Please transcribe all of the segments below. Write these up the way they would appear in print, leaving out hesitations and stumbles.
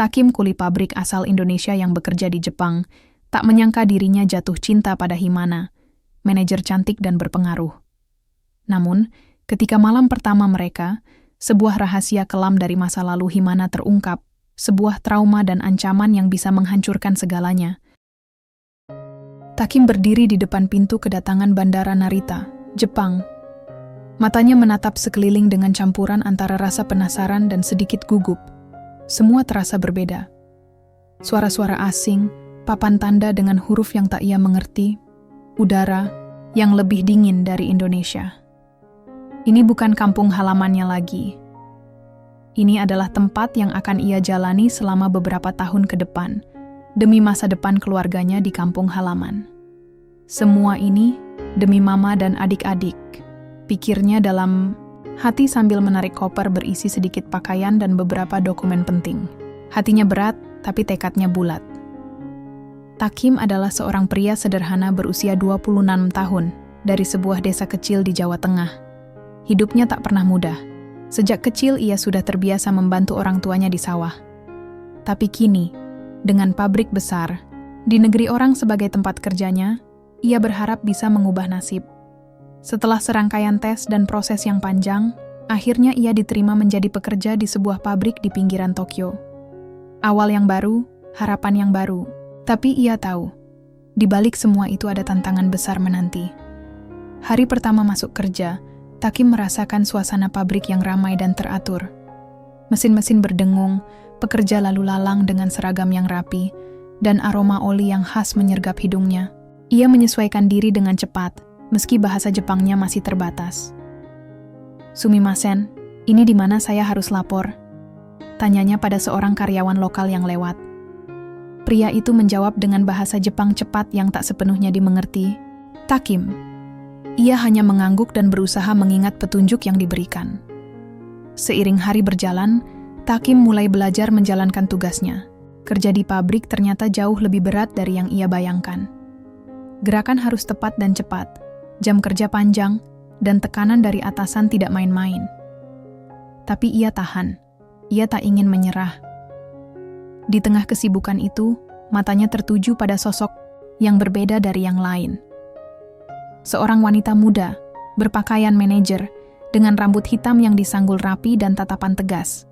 Takim, kuli pabrik asal Indonesia yang bekerja di Jepang, tak menyangka dirinya jatuh cinta pada Himana, manajer cantik dan berpengaruh. Namun, ketika malam pertama mereka, sebuah rahasia kelam dari masa lalu Himana terungkap, sebuah trauma dan ancaman yang bisa menghancurkan segalanya. Takim berdiri di depan pintu kedatangan Bandara Narita, Jepang. Matanya menatap sekeliling dengan campuran antara rasa penasaran dan sedikit gugup. Semua terasa berbeda. Suara-suara asing, papan tanda dengan huruf yang tak ia mengerti, udara yang lebih dingin dari Indonesia. Ini bukan kampung halamannya lagi. Ini adalah tempat yang akan ia jalani selama beberapa tahun ke depan, demi masa depan keluarganya di kampung halaman. Semua ini demi mama dan adik-adik, pikirnya dalam hati sambil menarik koper berisi sedikit pakaian dan beberapa dokumen penting. Hatinya berat, tapi tekadnya bulat. Takim adalah seorang pria sederhana berusia 26 tahun, dari sebuah desa kecil di Jawa Tengah. Hidupnya tak pernah mudah. Sejak kecil ia sudah terbiasa membantu orang tuanya di sawah. Tapi kini, dengan pabrik besar, di negeri orang sebagai tempat kerjanya, ia berharap bisa mengubah nasib. Setelah serangkaian tes dan proses yang panjang, akhirnya ia diterima menjadi pekerja di sebuah pabrik di pinggiran Tokyo. Awal yang baru, harapan yang baru. Tapi ia tahu, di balik semua itu ada tantangan besar menanti. Hari pertama masuk kerja, Takim merasakan suasana pabrik yang ramai dan teratur. Mesin-mesin berdengung, pekerja lalu lalang dengan seragam yang rapi, dan aroma oli yang khas menyergap hidungnya. Ia menyesuaikan diri dengan cepat, meski bahasa Jepangnya masih terbatas. "Sumimasen, ini di mana saya harus lapor?" tanyanya pada seorang karyawan lokal yang lewat. Pria itu menjawab dengan bahasa Jepang cepat yang tak sepenuhnya dimengerti. Takim. Ia hanya mengangguk dan berusaha mengingat petunjuk yang diberikan. Seiring hari berjalan, Takim mulai belajar menjalankan tugasnya. Kerja di pabrik ternyata jauh lebih berat dari yang ia bayangkan. Gerakan harus tepat dan cepat, jam kerja panjang, dan tekanan dari atasan tidak main-main. Tapi ia tahan. Ia tak ingin menyerah. Di tengah kesibukan itu, matanya tertuju pada sosok yang berbeda dari yang lain. Seorang wanita muda, berpakaian manajer, dengan rambut hitam yang disanggul rapi dan tatapan tegas.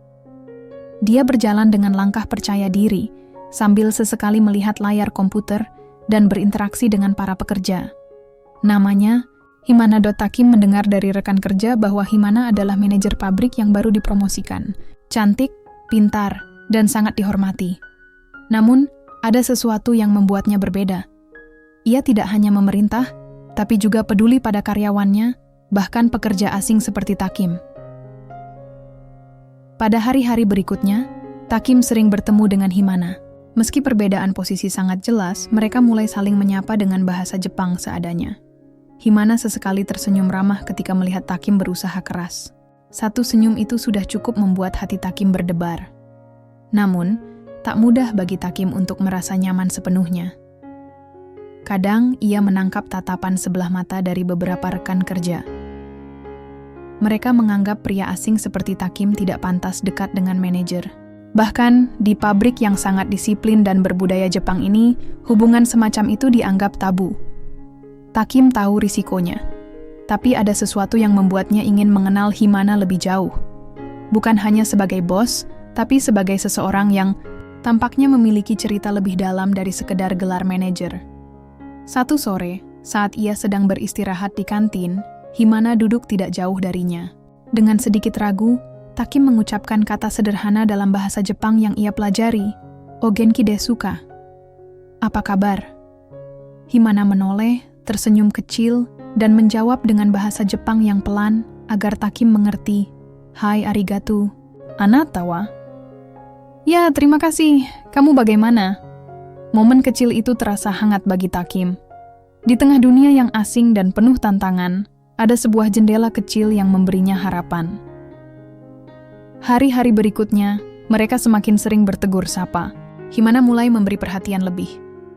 Dia berjalan dengan langkah percaya diri, sambil sesekali melihat layar komputer dan berinteraksi dengan para pekerja. Namanya, Himana. Takim mendengar dari rekan kerja bahwa Himana adalah manajer pabrik yang baru dipromosikan. Cantik, pintar, dan sangat dihormati. Namun, ada sesuatu yang membuatnya berbeda. Ia tidak hanya memerintah, tapi juga peduli pada karyawannya, bahkan pekerja asing seperti Takim. Pada hari-hari berikutnya, Takim sering bertemu dengan Himana. Meski perbedaan posisi sangat jelas, mereka mulai saling menyapa dengan bahasa Jepang seadanya. Himana sesekali tersenyum ramah ketika melihat Takim berusaha keras. Satu senyum itu sudah cukup membuat hati Takim berdebar. Namun, tak mudah bagi Takim untuk merasa nyaman sepenuhnya. Kadang, ia menangkap tatapan sebelah mata dari beberapa rekan kerja. Mereka menganggap pria asing seperti Takim tidak pantas dekat dengan manajer. Bahkan, di pabrik yang sangat disiplin dan berbudaya Jepang ini, hubungan semacam itu dianggap tabu. Takim tahu risikonya, tapi ada sesuatu yang membuatnya ingin mengenal Himana lebih jauh. Bukan hanya sebagai bos, tapi sebagai seseorang yang tampaknya memiliki cerita lebih dalam dari sekedar gelar manajer. Satu sore, saat ia sedang beristirahat di kantin, Himana duduk tidak jauh darinya. Dengan sedikit ragu, Takim mengucapkan kata sederhana dalam bahasa Jepang yang ia pelajari, "O genki desu ka?" "Apa kabar?" Himana menoleh, tersenyum kecil, dan menjawab dengan bahasa Jepang yang pelan agar Takim mengerti, "Hai arigato, anata wa?" "Ya, terima kasih. Kamu bagaimana?" Momen kecil itu terasa hangat bagi Takim. Di tengah dunia yang asing dan penuh tantangan, ada sebuah jendela kecil yang memberinya harapan. Hari-hari berikutnya, mereka semakin sering bertegur sapa. Himana mulai memberi perhatian lebih,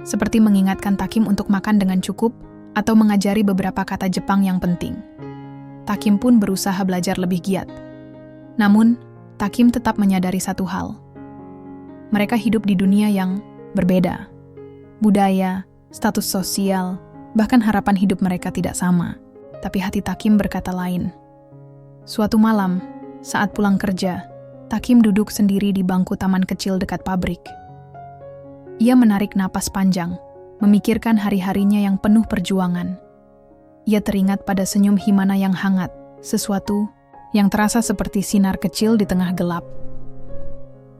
seperti mengingatkan Takim untuk makan dengan cukup atau mengajari beberapa kata Jepang yang penting. Takim pun berusaha belajar lebih giat. Namun, Takim tetap menyadari satu hal. Mereka hidup di dunia yang berbeda. Budaya, status sosial, bahkan harapan hidup mereka tidak sama. Tapi hati Takim berkata lain. Suatu malam, saat pulang kerja, Takim duduk sendiri di bangku taman kecil dekat pabrik. Ia menarik napas panjang, memikirkan hari-harinya yang penuh perjuangan. Ia teringat pada senyum Himana yang hangat, sesuatu yang terasa seperti sinar kecil di tengah gelap.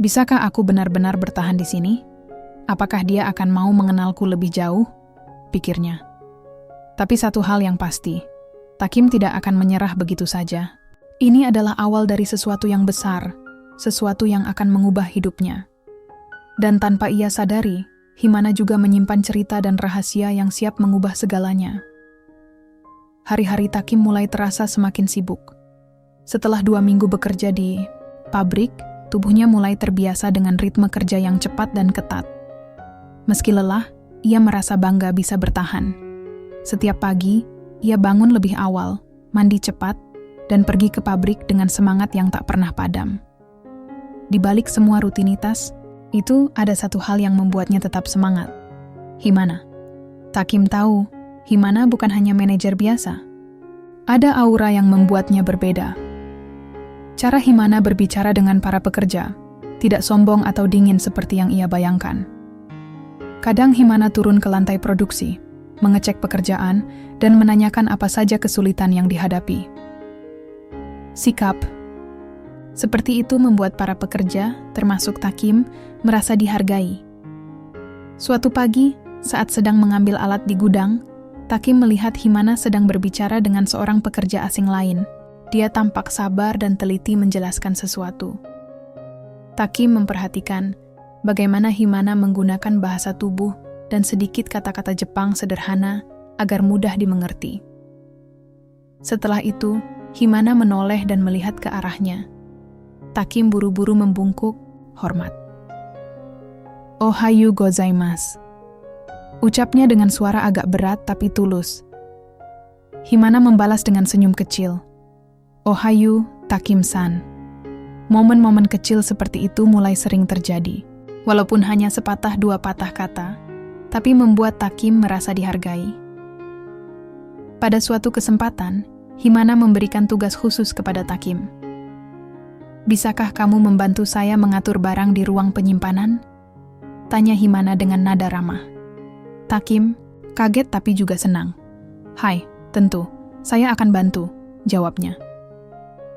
Bisakah aku benar-benar bertahan di sini? Apakah dia akan mau mengenalku lebih jauh? Pikirnya. Tapi satu hal yang pasti, Takim tidak akan menyerah begitu saja. Ini adalah awal dari sesuatu yang besar, sesuatu yang akan mengubah hidupnya. Dan tanpa ia sadari, Himana juga menyimpan cerita dan rahasia yang siap mengubah segalanya. Hari-hari Takim mulai terasa semakin sibuk. Setelah 2 minggu bekerja di pabrik, tubuhnya mulai terbiasa dengan ritme kerja yang cepat dan ketat. Meski lelah, ia merasa bangga bisa bertahan. Setiap pagi, ia bangun lebih awal, mandi cepat, dan pergi ke pabrik dengan semangat yang tak pernah padam. Di balik semua rutinitas, itu ada satu hal yang membuatnya tetap semangat. Himana. Takim tahu, Himana bukan hanya manajer biasa. Ada aura yang membuatnya berbeda. Cara Himana berbicara dengan para pekerja, tidak sombong atau dingin seperti yang ia bayangkan. Kadang Himana turun ke lantai produksi, mengecek pekerjaan, dan menanyakan apa saja kesulitan yang dihadapi. Sikap seperti itu membuat para pekerja, termasuk Takim, merasa dihargai. Suatu pagi, saat sedang mengambil alat di gudang, Takim melihat Himana sedang berbicara dengan seorang pekerja asing lain. Dia tampak sabar dan teliti menjelaskan sesuatu. Takim memperhatikan bagaimana Himana menggunakan bahasa tubuh dan sedikit kata-kata Jepang sederhana agar mudah dimengerti. Setelah itu, Himana menoleh dan melihat ke arahnya. Takim buru-buru membungkuk, hormat. Ohayu gozaimasu. Ucapnya dengan suara agak berat tapi tulus. Himana membalas dengan senyum kecil. Ohayu, Takim-san. Momen-momen kecil seperti itu mulai sering terjadi. Walaupun hanya sepatah 2 patah kata, tapi membuat Takim merasa dihargai. Pada suatu kesempatan, Himana memberikan tugas khusus kepada Takim. Bisakah kamu membantu saya mengatur barang di ruang penyimpanan? Tanya Himana dengan nada ramah. Takim kaget tapi juga senang. Hai, tentu, saya akan bantu, jawabnya.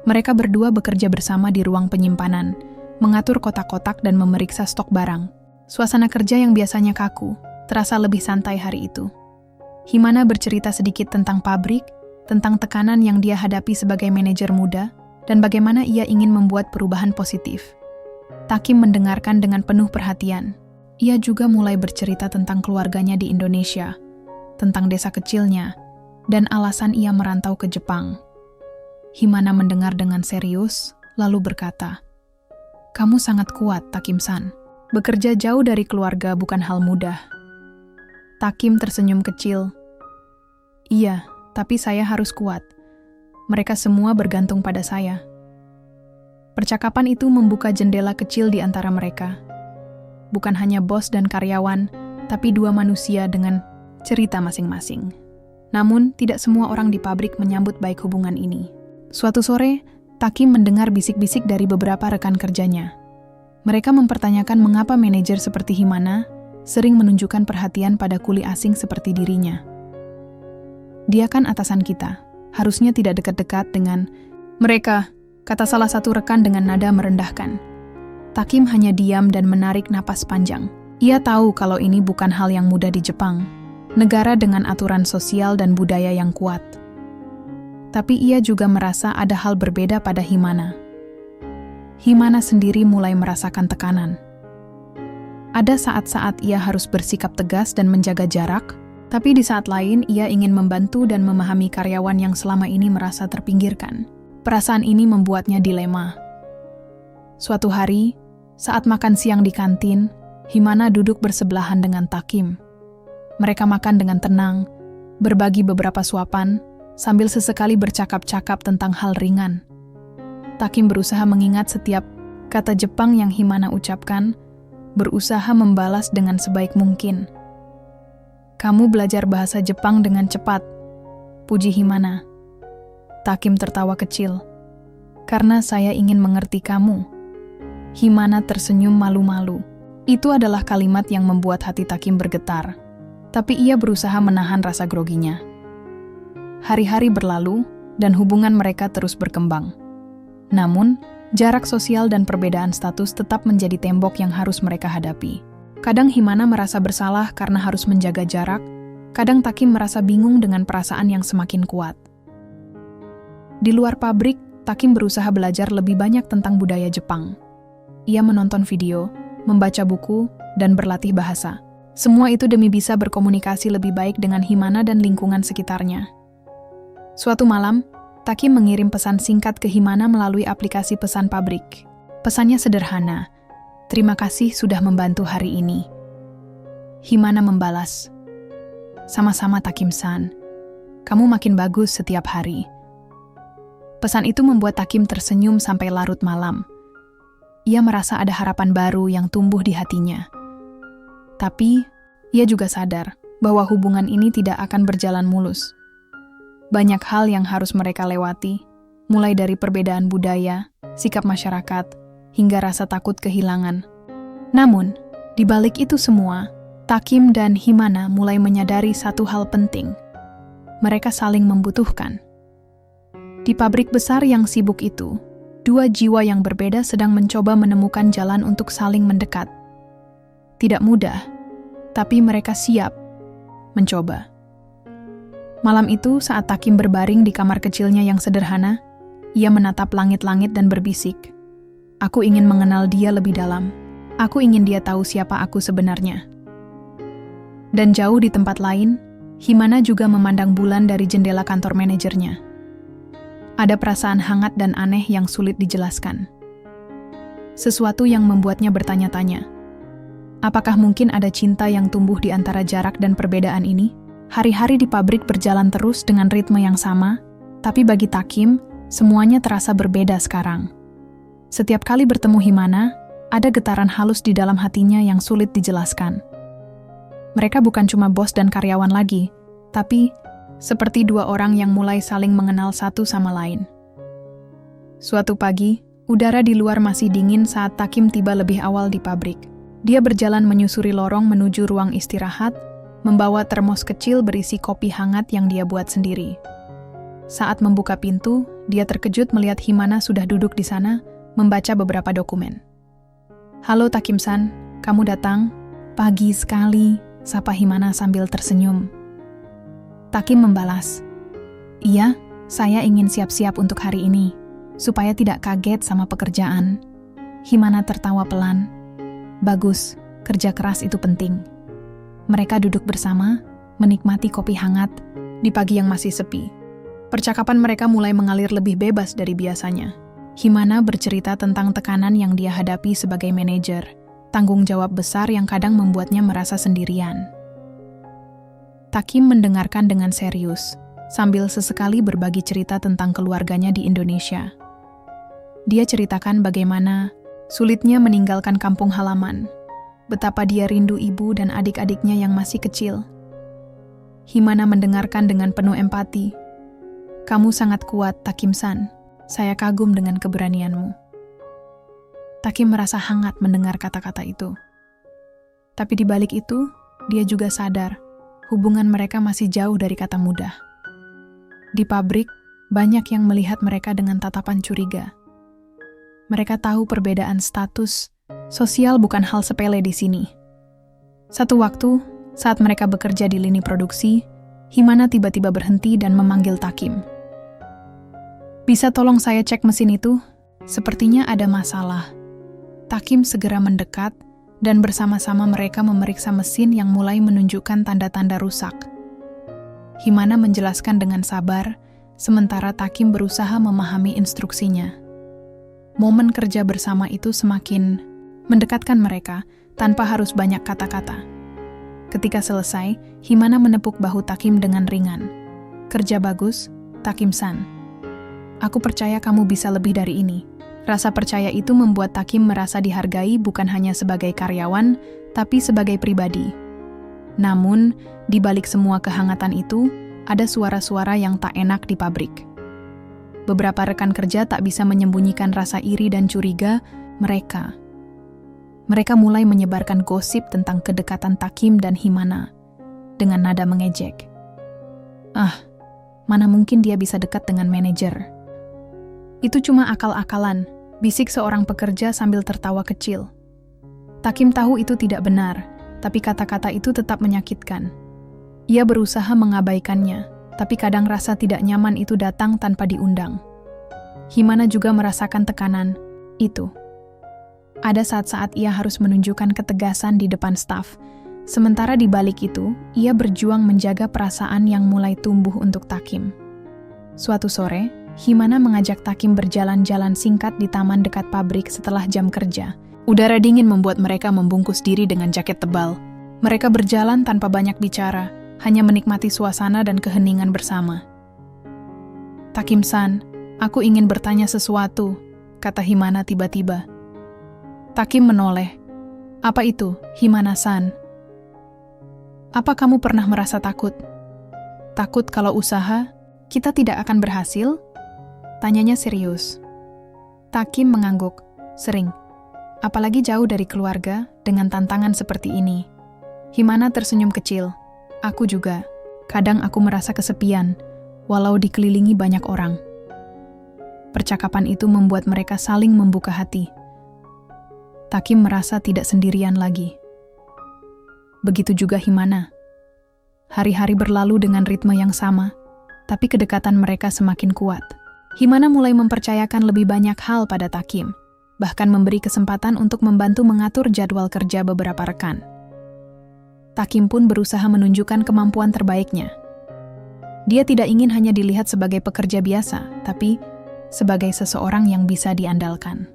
Mereka berdua bekerja bersama di ruang penyimpanan, mengatur kotak-kotak dan memeriksa stok barang. Suasana kerja yang biasanya kaku, terasa lebih santai hari itu. Himana bercerita sedikit tentang pabrik, tentang tekanan yang dia hadapi sebagai manajer muda, dan bagaimana ia ingin membuat perubahan positif. Takim mendengarkan dengan penuh perhatian. Ia juga mulai bercerita tentang keluarganya di Indonesia, tentang desa kecilnya, dan alasan ia merantau ke Jepang. Himana mendengar dengan serius, lalu berkata, "Kamu sangat kuat, Takim-san. Bekerja jauh dari keluarga bukan hal mudah." Takim tersenyum kecil. "Iya, tapi saya harus kuat. Mereka semua bergantung pada saya." Percakapan itu membuka jendela kecil di antara mereka. Bukan hanya bos dan karyawan, tapi 2 manusia dengan cerita masing-masing. Namun, tidak semua orang di pabrik menyambut baik hubungan ini. Suatu sore, Takim mendengar bisik-bisik dari beberapa rekan kerjanya. Mereka mempertanyakan mengapa manajer seperti Himana sering menunjukkan perhatian pada kuli asing seperti dirinya. "Dia kan atasan kita, harusnya tidak dekat-dekat dengan mereka," kata salah satu rekan dengan nada merendahkan. Takim hanya diam dan menarik napas panjang. Ia tahu kalau ini bukan hal yang mudah di Jepang, negara dengan aturan sosial dan budaya yang kuat. Tapi ia juga merasa ada hal berbeda pada Himana. Himana sendiri mulai merasakan tekanan. Ada saat-saat ia harus bersikap tegas dan menjaga jarak, tapi di saat lain ia ingin membantu dan memahami karyawan yang selama ini merasa terpinggirkan. Perasaan ini membuatnya dilema. Suatu hari, saat makan siang di kantin, Himana duduk bersebelahan dengan Takim. Mereka makan dengan tenang, berbagi beberapa suapan, sambil sesekali bercakap-cakap tentang hal ringan. Takim berusaha mengingat setiap kata Jepang yang Himana ucapkan, berusaha membalas dengan sebaik mungkin. Kamu belajar bahasa Jepang dengan cepat, puji Himana. Takim tertawa kecil. Karena saya ingin mengerti kamu. Himana tersenyum malu-malu. Itu adalah kalimat yang membuat hati Takim bergetar. Tapi ia berusaha menahan rasa groginya. Hari-hari berlalu, dan hubungan mereka terus berkembang. Namun, jarak sosial dan perbedaan status tetap menjadi tembok yang harus mereka hadapi. Kadang Himana merasa bersalah karena harus menjaga jarak, kadang Takim merasa bingung dengan perasaan yang semakin kuat. Di luar pabrik, Takim berusaha belajar lebih banyak tentang budaya Jepang. Ia menonton video, membaca buku, dan berlatih bahasa. Semua itu demi bisa berkomunikasi lebih baik dengan Himana dan lingkungan sekitarnya. Suatu malam, Takim mengirim pesan singkat ke Himana melalui aplikasi pesan pabrik. Pesannya sederhana, "Terima kasih sudah membantu hari ini." Himana membalas, "Sama-sama Takim-san, kamu makin bagus setiap hari." Pesan itu membuat Takim tersenyum sampai larut malam. Ia merasa ada harapan baru yang tumbuh di hatinya. Tapi, ia juga sadar bahwa hubungan ini tidak akan berjalan mulus. Banyak hal yang harus mereka lewati, mulai dari perbedaan budaya, sikap masyarakat, hingga rasa takut kehilangan. Namun, di balik itu semua, Takim dan Himana mulai menyadari satu hal penting. Mereka saling membutuhkan. Di pabrik besar yang sibuk itu, dua jiwa yang berbeda sedang mencoba menemukan jalan untuk saling mendekat. Tidak mudah, tapi mereka siap mencoba. Malam itu, saat Takim berbaring di kamar kecilnya yang sederhana, ia menatap langit-langit dan berbisik, "Aku ingin mengenal dia lebih dalam. Aku ingin dia tahu siapa aku sebenarnya." Dan jauh di tempat lain, Himana juga memandang bulan dari jendela kantor manajernya. Ada perasaan hangat dan aneh yang sulit dijelaskan. Sesuatu yang membuatnya bertanya-tanya, apakah mungkin ada cinta yang tumbuh di antara jarak dan perbedaan ini? Hari-hari di pabrik berjalan terus dengan ritme yang sama, tapi bagi Takim, semuanya terasa berbeda sekarang. Setiap kali bertemu Himana, ada getaran halus di dalam hatinya yang sulit dijelaskan. Mereka bukan cuma bos dan karyawan lagi, tapi seperti dua orang yang mulai saling mengenal satu sama lain. Suatu pagi, udara di luar masih dingin saat Takim tiba lebih awal di pabrik. Dia berjalan menyusuri lorong menuju ruang istirahat, membawa termos kecil berisi kopi hangat yang dia buat sendiri. Saat membuka pintu, dia terkejut melihat Himana sudah duduk di sana, membaca beberapa dokumen. "Halo Takim-san, kamu datang? Pagi sekali," sapa Himana sambil tersenyum. Takim membalas, "Iya, saya ingin siap-siap untuk hari ini, supaya tidak kaget sama pekerjaan." Himana tertawa pelan. "Bagus, kerja keras itu penting." Mereka duduk bersama, menikmati kopi hangat di pagi yang masih sepi. Percakapan mereka mulai mengalir lebih bebas dari biasanya. Himana bercerita tentang tekanan yang dia hadapi sebagai manajer, tanggung jawab besar yang kadang membuatnya merasa sendirian. Takim mendengarkan dengan serius, sambil sesekali berbagi cerita tentang keluarganya di Indonesia. Dia ceritakan bagaimana sulitnya meninggalkan kampung halaman, betapa dia rindu ibu dan adik-adiknya yang masih kecil. Himana mendengarkan dengan penuh empati. "Kamu sangat kuat, Takim-san. Saya kagum dengan keberanianmu." Takim merasa hangat mendengar kata-kata itu. Tapi di balik itu, dia juga sadar hubungan mereka masih jauh dari kata mudah. Di pabrik, banyak yang melihat mereka dengan tatapan curiga. Mereka tahu perbedaan status sosial bukan hal sepele di sini. Satu waktu, saat mereka bekerja di lini produksi, Himana tiba-tiba berhenti dan memanggil Takim. "Bisa tolong saya cek mesin itu? Sepertinya ada masalah." Takim segera mendekat, dan bersama-sama mereka memeriksa mesin yang mulai menunjukkan tanda-tanda rusak. Himana menjelaskan dengan sabar, sementara Takim berusaha memahami instruksinya. Momen kerja bersama itu semakin mendekatkan mereka tanpa harus banyak kata-kata. Ketika selesai, Himana menepuk bahu Takim dengan ringan. "Kerja bagus, Takim-san. Aku percaya kamu bisa lebih dari ini." Rasa percaya itu membuat Takim merasa dihargai bukan hanya sebagai karyawan, tapi sebagai pribadi. Namun, di balik semua kehangatan itu, ada suara-suara yang tak enak di pabrik. Beberapa rekan kerja tak bisa menyembunyikan rasa iri dan curiga mereka. Mereka mulai menyebarkan gosip tentang kedekatan Takim dan Himana, dengan nada mengejek. Mana mungkin dia bisa dekat dengan manajer? Itu cuma akal-akalan, bisik seorang pekerja sambil tertawa kecil. Takim tahu itu tidak benar, tapi kata-kata itu tetap menyakitkan. Ia berusaha mengabaikannya, tapi kadang rasa tidak nyaman itu datang tanpa diundang. Himana juga merasakan tekanan itu. Ada saat-saat ia harus menunjukkan ketegasan di depan staf, sementara di balik itu, ia berjuang menjaga perasaan yang mulai tumbuh untuk Takim. Suatu sore, Himana mengajak Takim berjalan-jalan singkat di taman dekat pabrik setelah jam kerja. Udara dingin membuat mereka membungkus diri dengan jaket tebal. Mereka berjalan tanpa banyak bicara, hanya menikmati suasana dan keheningan bersama. "Takim-san, aku ingin bertanya sesuatu," kata Himana tiba-tiba. Takim menoleh. "Apa itu, Himana-san?" "Apa kamu pernah merasa takut? Takut kalau usaha kita tidak akan berhasil?" Tanyanya serius. Takim mengangguk. "Sering. Apalagi jauh dari keluarga dengan tantangan seperti ini." Himana tersenyum kecil. "Aku juga. Kadang aku merasa kesepian, walau dikelilingi banyak orang." Percakapan itu membuat mereka saling membuka hati. Takim merasa tidak sendirian lagi. Begitu juga Himana. Hari-hari berlalu dengan ritme yang sama, tapi kedekatan mereka semakin kuat. Himana mulai mempercayakan lebih banyak hal pada Takim, bahkan memberi kesempatan untuk membantu mengatur jadwal kerja beberapa rekan. Takim pun berusaha menunjukkan kemampuan terbaiknya. Dia tidak ingin hanya dilihat sebagai pekerja biasa, tapi sebagai seseorang yang bisa diandalkan.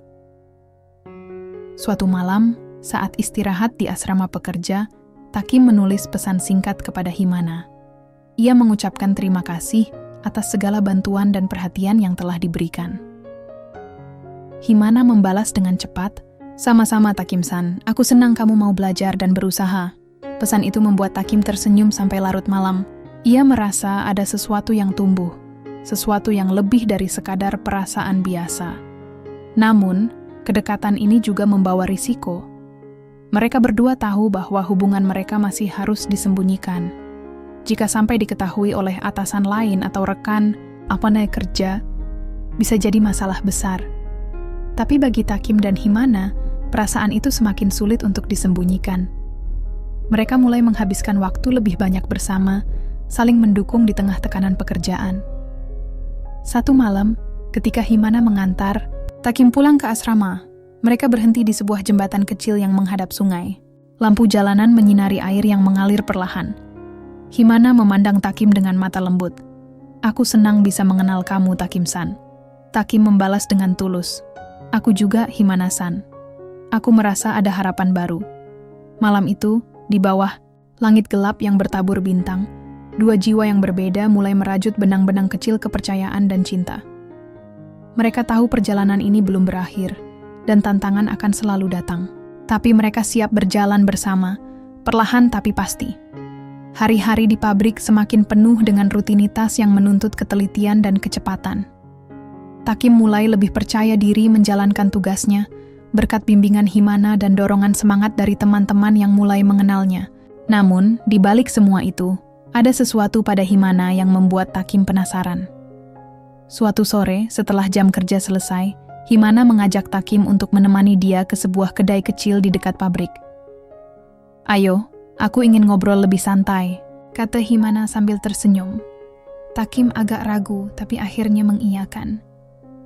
Suatu malam, saat istirahat di asrama pekerja, Takim menulis pesan singkat kepada Himana. Ia mengucapkan terima kasih atas segala bantuan dan perhatian yang telah diberikan. Himana membalas dengan cepat, "Sama-sama Takim-san, aku senang kamu mau belajar dan berusaha." Pesan itu membuat Takim tersenyum sampai larut malam. Ia merasa ada sesuatu yang tumbuh, sesuatu yang lebih dari sekadar perasaan biasa. Namun, kedekatan ini juga membawa risiko. Mereka berdua tahu bahwa hubungan mereka masih harus disembunyikan. Jika sampai diketahui oleh atasan lain atau rekan naik kerja, bisa jadi masalah besar. Tapi bagi Takim dan Himana, perasaan itu semakin sulit untuk disembunyikan. Mereka mulai menghabiskan waktu lebih banyak bersama, saling mendukung di tengah tekanan pekerjaan. Satu malam, ketika Himana mengantar Takim pulang ke asrama, mereka berhenti di sebuah jembatan kecil yang menghadap sungai. Lampu jalanan menyinari air yang mengalir perlahan. Himana memandang Takim dengan mata lembut. "Aku senang bisa mengenal kamu, Takim-san." Takim membalas dengan tulus. "Aku juga, Himana-san. Aku merasa ada harapan baru." Malam itu, di bawah langit gelap yang bertabur bintang, dua jiwa yang berbeda mulai merajut benang-benang kecil kepercayaan dan cinta. Mereka tahu perjalanan ini belum berakhir, dan tantangan akan selalu datang. Tapi mereka siap berjalan bersama, perlahan tapi pasti. Hari-hari di pabrik semakin penuh dengan rutinitas yang menuntut ketelitian dan kecepatan. Takim mulai lebih percaya diri menjalankan tugasnya, berkat bimbingan Himana dan dorongan semangat dari teman-teman yang mulai mengenalnya. Namun, di balik semua itu, ada sesuatu pada Himana yang membuat Takim penasaran. Suatu sore, setelah jam kerja selesai, Himana mengajak Takim untuk menemani dia ke sebuah kedai kecil di dekat pabrik. "Ayo, aku ingin ngobrol lebih santai," kata Himana sambil tersenyum. Takim agak ragu, tapi akhirnya mengiyakan.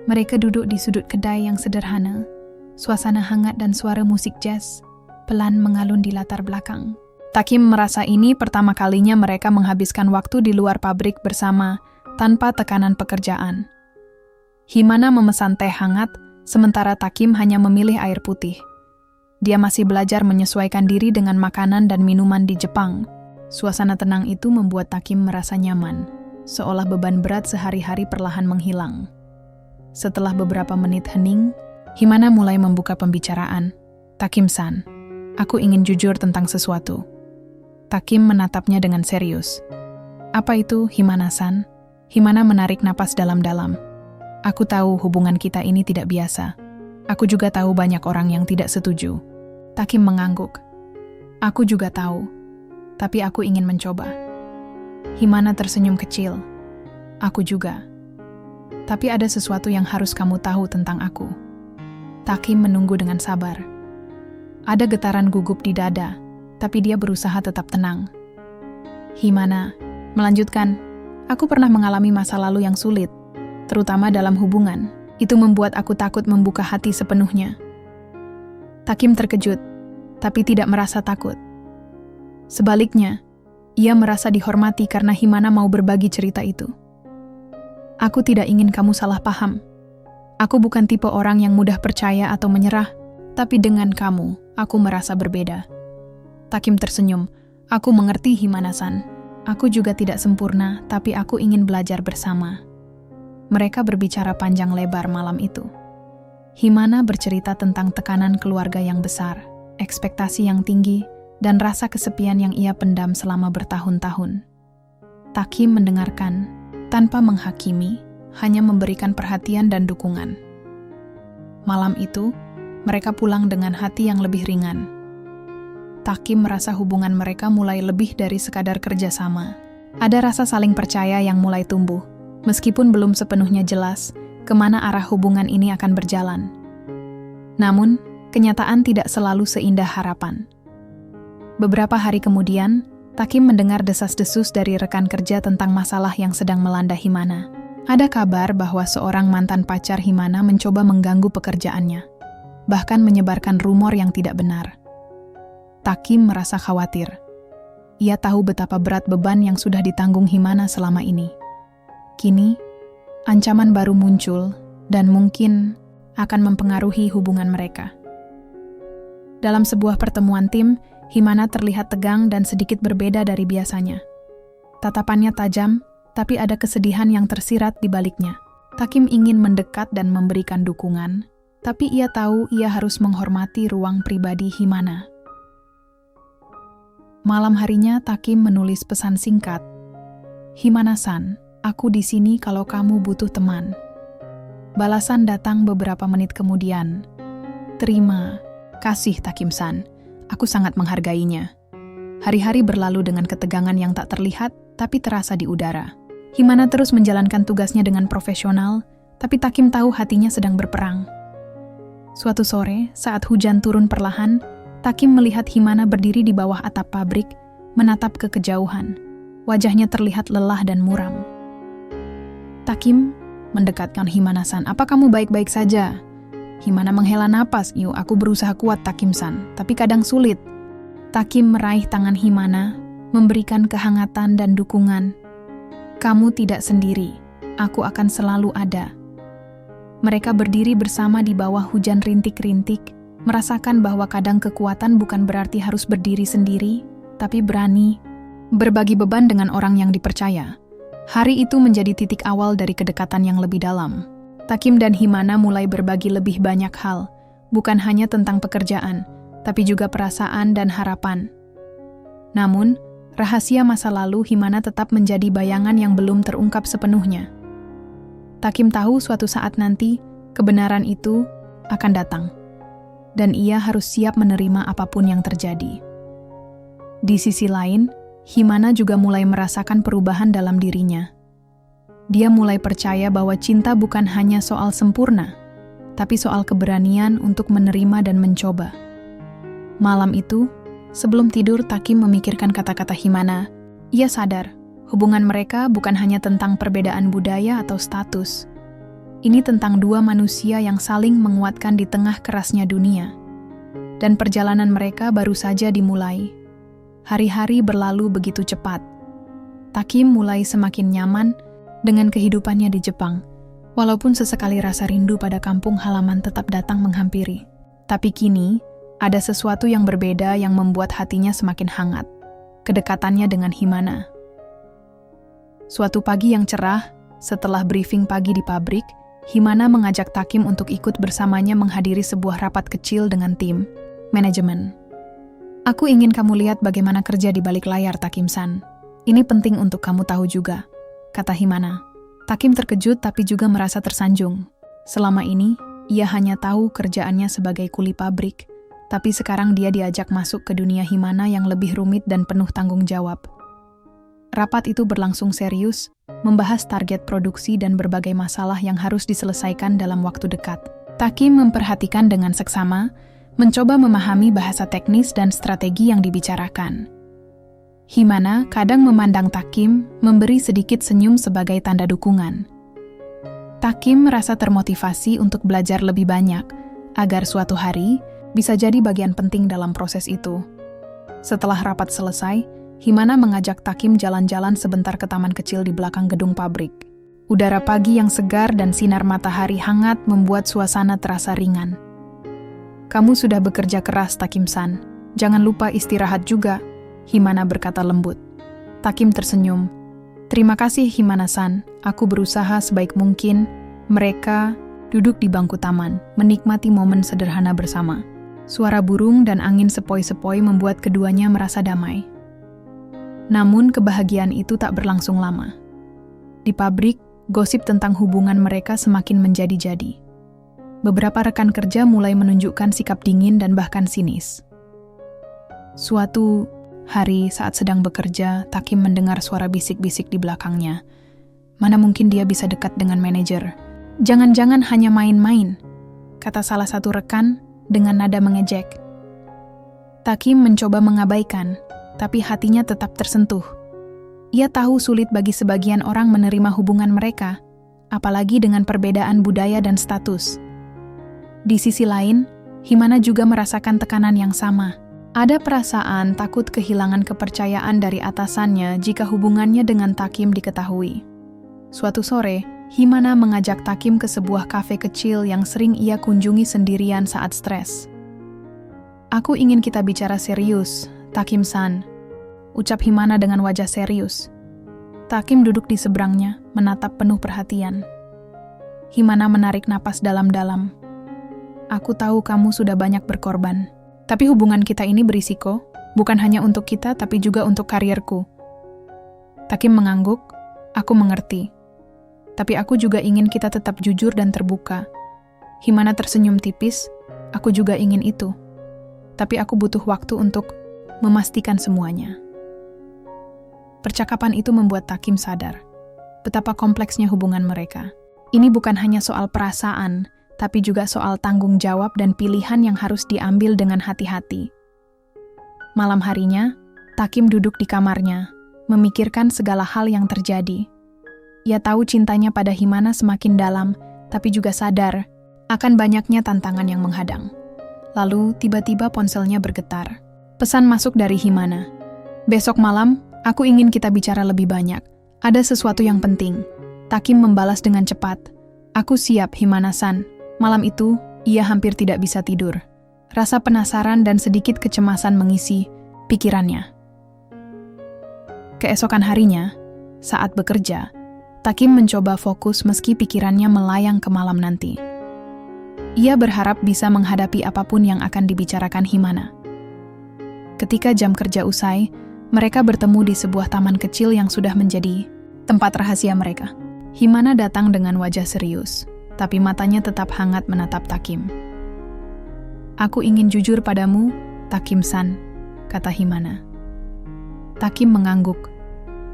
Mereka duduk di sudut kedai yang sederhana. Suasana hangat dan suara musik jazz pelan mengalun di latar belakang. Takim merasa ini pertama kalinya mereka menghabiskan waktu di luar pabrik bersama, tanpa tekanan pekerjaan. Himana memesan teh hangat, sementara Takim hanya memilih air putih. Dia masih belajar menyesuaikan diri dengan makanan dan minuman di Jepang. Suasana tenang itu membuat Takim merasa nyaman, seolah beban berat sehari-hari perlahan menghilang. Setelah beberapa menit hening, Himana mulai membuka pembicaraan. Takim-san, aku ingin jujur tentang sesuatu. Takim menatapnya dengan serius. Apa itu, Himana-san? Himana menarik napas dalam-dalam. Aku tahu hubungan kita ini tidak biasa. Aku juga tahu banyak orang yang tidak setuju. Takim mengangguk. Aku juga tahu, tapi aku ingin mencoba. Himana tersenyum kecil. Aku juga. Tapi ada sesuatu yang harus kamu tahu tentang aku. Takim menunggu dengan sabar. Ada getaran gugup di dada, tapi dia berusaha tetap tenang. Himana melanjutkan, aku pernah mengalami masa lalu yang sulit, terutama dalam hubungan. Itu membuat aku takut membuka hati sepenuhnya. Takim terkejut, tapi tidak merasa takut. Sebaliknya, ia merasa dihormati karena Himana mau berbagi cerita itu. Aku tidak ingin kamu salah paham. Aku bukan tipe orang yang mudah percaya atau menyerah, tapi dengan kamu, aku merasa berbeda. Takim tersenyum. Aku mengerti, Himana-san. Aku juga tidak sempurna, tapi aku ingin belajar bersama. Mereka berbicara panjang lebar malam itu. Himana bercerita tentang tekanan keluarga yang besar, ekspektasi yang tinggi, dan rasa kesepian yang ia pendam selama bertahun-tahun. Takim mendengarkan, tanpa menghakimi, hanya memberikan perhatian dan dukungan. Malam itu, mereka pulang dengan hati yang lebih ringan. Takim merasa hubungan mereka mulai lebih dari sekadar kerjasama. Ada rasa saling percaya yang mulai tumbuh, meskipun belum sepenuhnya jelas kemana arah hubungan ini akan berjalan. Namun, kenyataan tidak selalu seindah harapan. Beberapa hari kemudian, Takim mendengar desas-desus dari rekan kerja tentang masalah yang sedang melanda Himana. Ada kabar bahwa seorang mantan pacar Himana mencoba mengganggu pekerjaannya, bahkan menyebarkan rumor yang tidak benar. Takim merasa khawatir. Ia tahu betapa berat beban yang sudah ditanggung Himana selama ini. Kini, ancaman baru muncul dan mungkin akan mempengaruhi hubungan mereka. Dalam sebuah pertemuan tim, Himana terlihat tegang dan sedikit berbeda dari biasanya. Tatapannya tajam, tapi ada kesedihan yang tersirat di baliknya. Takim ingin mendekat dan memberikan dukungan, tapi ia tahu ia harus menghormati ruang pribadi Himana. Malam harinya, Takim menulis pesan singkat. Himana-san, aku di sini kalau kamu butuh teman. Balasan datang beberapa menit kemudian. Terima kasih, Takim-san. Aku sangat menghargainya. Hari-hari berlalu dengan ketegangan yang tak terlihat, tapi terasa di udara. Himana terus menjalankan tugasnya dengan profesional, tapi Takim tahu hatinya sedang berperang. Suatu sore, saat hujan turun perlahan, Takim melihat Himana berdiri di bawah atap pabrik, menatap ke kejauhan. Wajahnya terlihat lelah dan muram. Takim mendekatkan Himana-san. Apa kamu baik-baik saja? Himana menghela napas. Yuk, aku berusaha kuat, Takim-san, tapi kadang sulit. Takim meraih tangan Himana, memberikan kehangatan dan dukungan. Kamu tidak sendiri. Aku akan selalu ada. Mereka berdiri bersama di bawah hujan rintik-rintik, merasakan bahwa kadang kekuatan bukan berarti harus berdiri sendiri, tapi berani berbagi beban dengan orang yang dipercaya. Hari itu menjadi titik awal dari kedekatan yang lebih dalam. Takim dan Himana mulai berbagi lebih banyak hal, bukan hanya tentang pekerjaan, tapi juga perasaan dan harapan. Namun, rahasia masa lalu Himana tetap menjadi bayangan yang belum terungkap sepenuhnya. Takim tahu suatu saat nanti, kebenaran itu akan datang. Dan ia harus siap menerima apapun yang terjadi. Di sisi lain, Himana juga mulai merasakan perubahan dalam dirinya. Dia mulai percaya bahwa cinta bukan hanya soal sempurna, tapi soal keberanian untuk menerima dan mencoba. Malam itu, sebelum tidur, Takim memikirkan kata-kata Himana. Ia sadar, hubungan mereka bukan hanya tentang perbedaan budaya atau status. Ini tentang dua manusia yang saling menguatkan di tengah kerasnya dunia. Dan perjalanan mereka baru saja dimulai. Hari-hari berlalu begitu cepat. Takim mulai semakin nyaman dengan kehidupannya di Jepang, walaupun sesekali rasa rindu pada kampung halaman tetap datang menghampiri. Tapi kini, ada sesuatu yang berbeda yang membuat hatinya semakin hangat. Kedekatannya dengan Himana. Suatu pagi yang cerah, setelah briefing pagi di pabrik, Himana mengajak Takim untuk ikut bersamanya menghadiri sebuah rapat kecil dengan tim manajemen. Aku ingin kamu lihat bagaimana kerja di balik layar, Takim-san. Ini penting untuk kamu tahu juga, kata Himana. Takim terkejut tapi juga merasa tersanjung. Selama ini, ia hanya tahu kerjaannya sebagai kuli pabrik, tapi sekarang dia diajak masuk ke dunia Himana yang lebih rumit dan penuh tanggung jawab. Rapat itu berlangsung serius, membahas target produksi dan berbagai masalah yang harus diselesaikan dalam waktu dekat. Takim memperhatikan dengan seksama, mencoba memahami bahasa teknis dan strategi yang dibicarakan. Himana kadang memandang Takim, memberi sedikit senyum sebagai tanda dukungan. Takim merasa termotivasi untuk belajar lebih banyak, agar suatu hari bisa jadi bagian penting dalam proses itu. Setelah rapat selesai, Himana mengajak Takim jalan-jalan sebentar ke taman kecil di belakang gedung pabrik. Udara pagi yang segar dan sinar matahari hangat membuat suasana terasa ringan. Kamu sudah bekerja keras, Takim-san. Jangan lupa istirahat juga, Himana berkata lembut. Takim tersenyum. Terima kasih, Himana-san. Aku berusaha sebaik mungkin. Mereka duduk di bangku taman, menikmati momen sederhana bersama. Suara burung dan angin sepoi-sepoi membuat keduanya merasa damai. Namun kebahagiaan itu tak berlangsung lama. Di pabrik, gosip tentang hubungan mereka semakin menjadi-jadi. Beberapa rekan kerja mulai menunjukkan sikap dingin dan bahkan sinis. Suatu hari saat sedang bekerja, Takim mendengar suara bisik-bisik di belakangnya. Mana mungkin dia bisa dekat dengan manajer? Jangan-jangan hanya main-main, kata salah satu rekan dengan nada mengejek. Takim mencoba mengabaikan, tapi hatinya tetap tersentuh. Ia tahu sulit bagi sebagian orang menerima hubungan mereka, apalagi dengan perbedaan budaya dan status. Di sisi lain, Himana juga merasakan tekanan yang sama. Ada perasaan takut kehilangan kepercayaan dari atasannya jika hubungannya dengan Takim diketahui. Suatu sore, Himana mengajak Takim ke sebuah kafe kecil yang sering ia kunjungi sendirian saat stres. Aku ingin kita bicara serius, Takim-san, ucap Himana dengan wajah serius. Takim duduk di seberangnya, menatap penuh perhatian. Himana menarik napas dalam-dalam. Aku tahu kamu sudah banyak berkorban. Tapi hubungan kita ini berisiko, bukan hanya untuk kita tapi juga untuk karierku. Takim mengangguk, aku mengerti. Tapi aku juga ingin kita tetap jujur dan terbuka. Himana tersenyum tipis, aku juga ingin itu. Tapi aku butuh waktu untuk memastikan semuanya. Percakapan itu membuat Takim sadar betapa kompleksnya hubungan mereka. Ini bukan hanya soal perasaan, tapi juga soal tanggung jawab dan pilihan yang harus diambil dengan hati-hati. Malam harinya, Takim duduk di kamarnya, memikirkan segala hal yang terjadi. Ia tahu cintanya pada Himana semakin dalam, tapi juga sadar akan banyaknya tantangan yang menghadang. Lalu, tiba-tiba ponselnya bergetar. Pesan masuk dari Himana. Besok malam, aku ingin kita bicara lebih banyak. Ada sesuatu yang penting. Takim membalas dengan cepat. Aku siap, Himana-san. Malam itu, ia hampir tidak bisa tidur. Rasa penasaran dan sedikit kecemasan mengisi pikirannya. Keesokan harinya, saat bekerja, Takim mencoba fokus meski pikirannya melayang ke malam nanti. Ia berharap bisa menghadapi apapun yang akan dibicarakan Himana. Ketika jam kerja usai, mereka bertemu di sebuah taman kecil yang sudah menjadi tempat rahasia mereka. Himana datang dengan wajah serius, tapi matanya tetap hangat menatap Takim. Aku ingin jujur padamu, Takim-san, kata Himana. Takim mengangguk.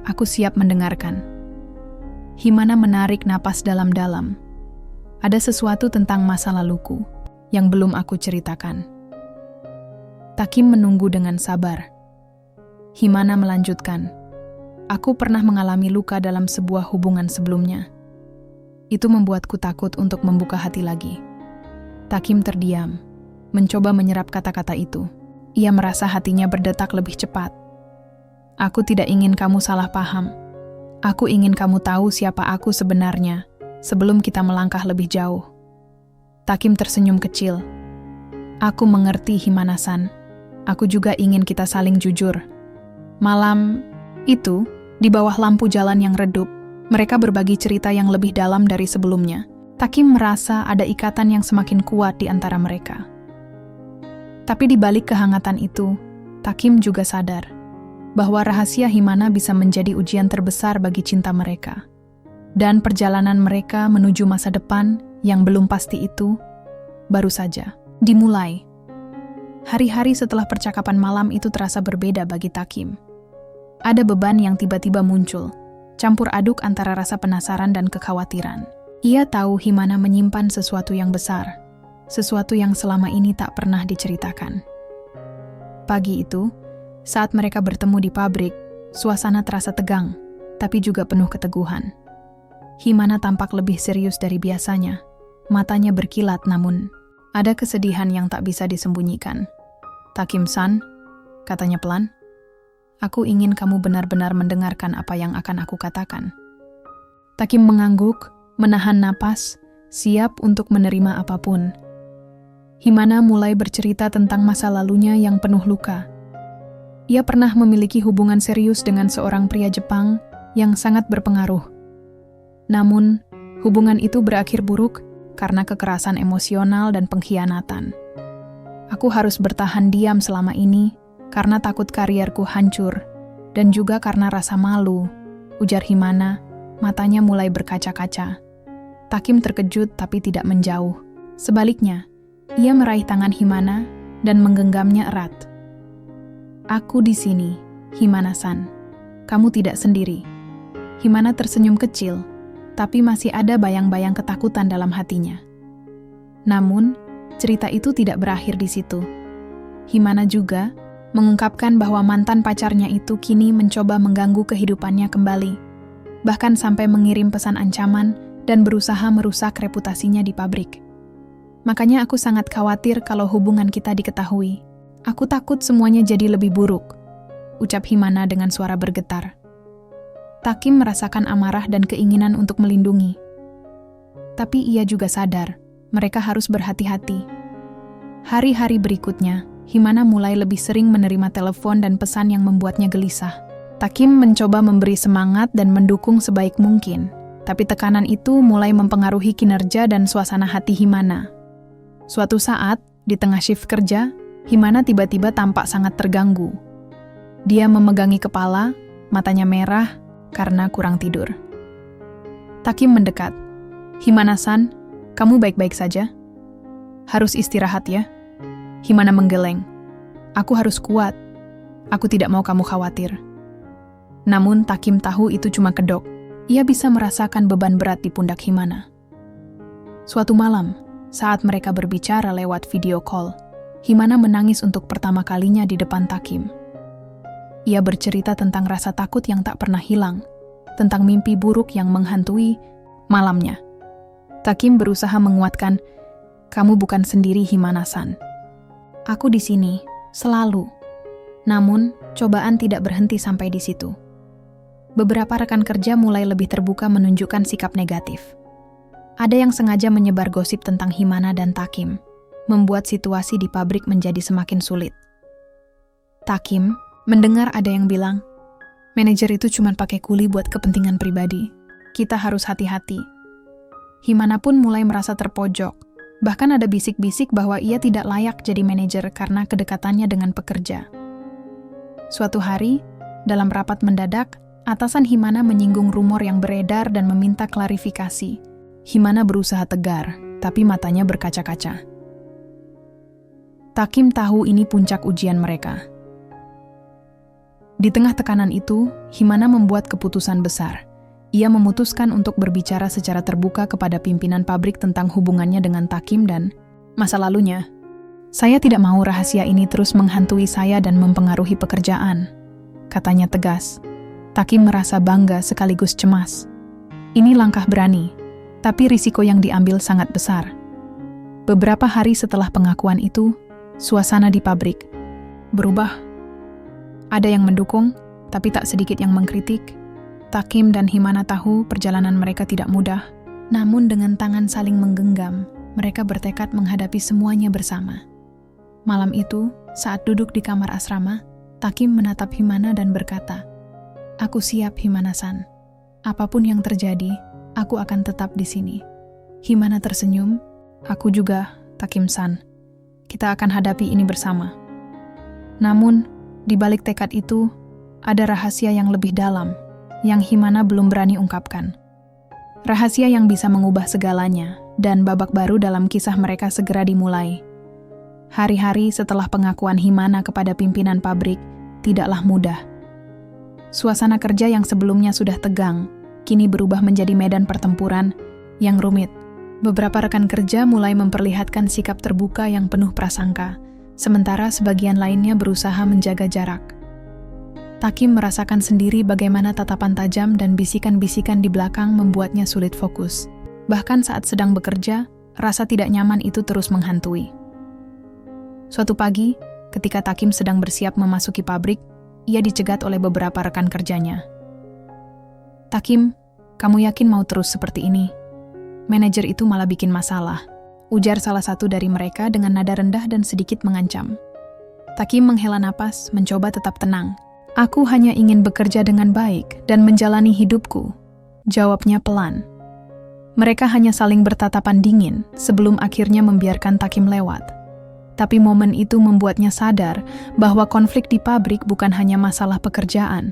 Aku siap mendengarkan. Himana menarik napas dalam-dalam. Ada sesuatu tentang masa laluku yang belum aku ceritakan. Takim menunggu dengan sabar. Himana melanjutkan. Aku pernah mengalami luka dalam sebuah hubungan sebelumnya. Itu membuatku takut untuk membuka hati lagi. Takim terdiam, mencoba menyerap kata-kata itu. Ia merasa hatinya berdetak lebih cepat. Aku tidak ingin kamu salah paham. Aku ingin kamu tahu siapa aku sebenarnya, sebelum kita melangkah lebih jauh. Takim tersenyum kecil. Aku mengerti, Himana-san. Aku juga ingin kita saling jujur. Malam itu, di bawah lampu jalan yang redup, mereka berbagi cerita yang lebih dalam dari sebelumnya. Takim merasa ada ikatan yang semakin kuat di antara mereka. Tapi di balik kehangatan itu, Takim juga sadar bahwa rahasia Himana bisa menjadi ujian terbesar bagi cinta mereka. Dan perjalanan mereka menuju masa depan yang belum pasti itu baru saja dimulai. Hari-hari setelah percakapan malam itu terasa berbeda bagi Takim. Ada beban yang tiba-tiba muncul, campur aduk antara rasa penasaran dan kekhawatiran. Ia tahu Himana menyimpan sesuatu yang besar, sesuatu yang selama ini tak pernah diceritakan. Pagi itu, saat mereka bertemu di pabrik, suasana terasa tegang, tapi juga penuh keteguhan. Himana tampak lebih serius dari biasanya. Matanya berkilat namun ada kesedihan yang tak bisa disembunyikan. "Takim-san," katanya pelan, "aku ingin kamu benar-benar mendengarkan apa yang akan aku katakan." Takim mengangguk, menahan napas, siap untuk menerima apapun. Himana mulai bercerita tentang masa lalunya yang penuh luka. Ia pernah memiliki hubungan serius dengan seorang pria Jepang yang sangat berpengaruh. Namun, hubungan itu berakhir buruk karena kekerasan emosional dan pengkhianatan. "Aku harus bertahan diam selama ini karena takut karierku hancur dan juga karena rasa malu," ujar Himana, matanya mulai berkaca-kaca. Takim terkejut tapi tidak menjauh. Sebaliknya, ia meraih tangan Himana dan menggenggamnya erat. "Aku di sini, Himana-san. Kamu tidak sendiri." Himana tersenyum kecil, tapi masih ada bayang-bayang ketakutan dalam hatinya. Namun, cerita itu tidak berakhir di situ. Himana juga mengungkapkan bahwa mantan pacarnya itu kini mencoba mengganggu kehidupannya kembali, bahkan sampai mengirim pesan ancaman dan berusaha merusak reputasinya di pabrik. "Makanya aku sangat khawatir kalau hubungan kita diketahui. Aku takut semuanya jadi lebih buruk," ucap Himana dengan suara bergetar. Takim merasakan amarah dan keinginan untuk melindungi. Tapi ia juga sadar, mereka harus berhati-hati. Hari-hari berikutnya, Himana mulai lebih sering menerima telepon dan pesan yang membuatnya gelisah. Takim mencoba memberi semangat dan mendukung sebaik mungkin, tapi tekanan itu mulai mempengaruhi kinerja dan suasana hati Himana. Suatu saat, di tengah shift kerja, Himana tiba-tiba tampak sangat terganggu. Dia memegangi kepala, matanya merah karena kurang tidur. Takim mendekat. "Himana-san, kamu baik-baik saja? Harus istirahat ya?" Himana menggeleng. "Aku harus kuat. Aku tidak mau kamu khawatir." Namun Takim tahu itu cuma kedok. Ia bisa merasakan beban berat di pundak Himana. Suatu malam, saat mereka berbicara lewat video call, Himana menangis untuk pertama kalinya di depan Takim. Ia bercerita tentang rasa takut yang tak pernah hilang, tentang mimpi buruk yang menghantui malamnya. Takim berusaha menguatkan, "Kamu bukan sendiri, Himana-san. Aku di sini, selalu." Namun, cobaan tidak berhenti sampai di situ. Beberapa rekan kerja mulai lebih terbuka menunjukkan sikap negatif. Ada yang sengaja menyebar gosip tentang Himana dan Takim, membuat situasi di pabrik menjadi semakin sulit. Takim mendengar ada yang bilang, "Manajer itu cuma pakai kuli buat kepentingan pribadi. Kita harus hati-hati." Himana pun mulai merasa terpojok. Bahkan ada bisik-bisik bahwa ia tidak layak jadi manajer karena kedekatannya dengan pekerja. Suatu hari, dalam rapat mendadak, atasan Himana menyinggung rumor yang beredar dan meminta klarifikasi. Himana berusaha tegar, tapi matanya berkaca-kaca. Takim tahu ini puncak ujian mereka. Di tengah tekanan itu, Himana membuat keputusan besar. Ia memutuskan untuk berbicara secara terbuka kepada pimpinan pabrik tentang hubungannya dengan Takim dan masa lalunya. "Saya tidak mau rahasia ini terus menghantui saya dan mempengaruhi pekerjaan," katanya tegas. Takim merasa bangga sekaligus cemas. Ini langkah berani, tapi risiko yang diambil sangat besar. Beberapa hari setelah pengakuan itu, suasana di pabrik berubah. Ada yang mendukung, tapi tak sedikit yang mengkritik. Takim dan Himana tahu perjalanan mereka tidak mudah, namun dengan tangan saling menggenggam, mereka bertekad menghadapi semuanya bersama. Malam itu, saat duduk di kamar asrama, Takim menatap Himana dan berkata, "Aku siap, Himana-san. Apapun yang terjadi, aku akan tetap di sini." Himana tersenyum. Aku juga, Takim-san. Kita akan hadapi ini bersama. Namun, di balik tekad itu, ada rahasia yang lebih dalam, yang Himana belum berani ungkapkan. Rahasia yang bisa mengubah segalanya, dan babak baru dalam kisah mereka segera dimulai. Hari-hari setelah pengakuan Himana kepada pimpinan pabrik, tidaklah mudah. Suasana kerja yang sebelumnya sudah tegang, kini berubah menjadi medan pertempuran yang rumit. Beberapa rekan kerja mulai memperlihatkan sikap terbuka yang penuh prasangka, sementara sebagian lainnya berusaha menjaga jarak. Takim merasakan sendiri bagaimana tatapan tajam dan bisikan-bisikan di belakang membuatnya sulit fokus. Bahkan saat sedang bekerja, rasa tidak nyaman itu terus menghantui. Suatu pagi, ketika Takim sedang bersiap memasuki pabrik, ia dicegat oleh beberapa rekan kerjanya. "Takim, kamu yakin mau terus seperti ini? Manajer itu malah bikin masalah," ujar salah satu dari mereka dengan nada rendah dan sedikit mengancam. Takim menghela napas, mencoba tetap tenang. "Aku hanya ingin bekerja dengan baik dan menjalani hidupku," jawabnya pelan. Mereka hanya saling bertatapan dingin sebelum akhirnya membiarkan Takim lewat. Tapi momen itu membuatnya sadar bahwa konflik di pabrik bukan hanya masalah pekerjaan,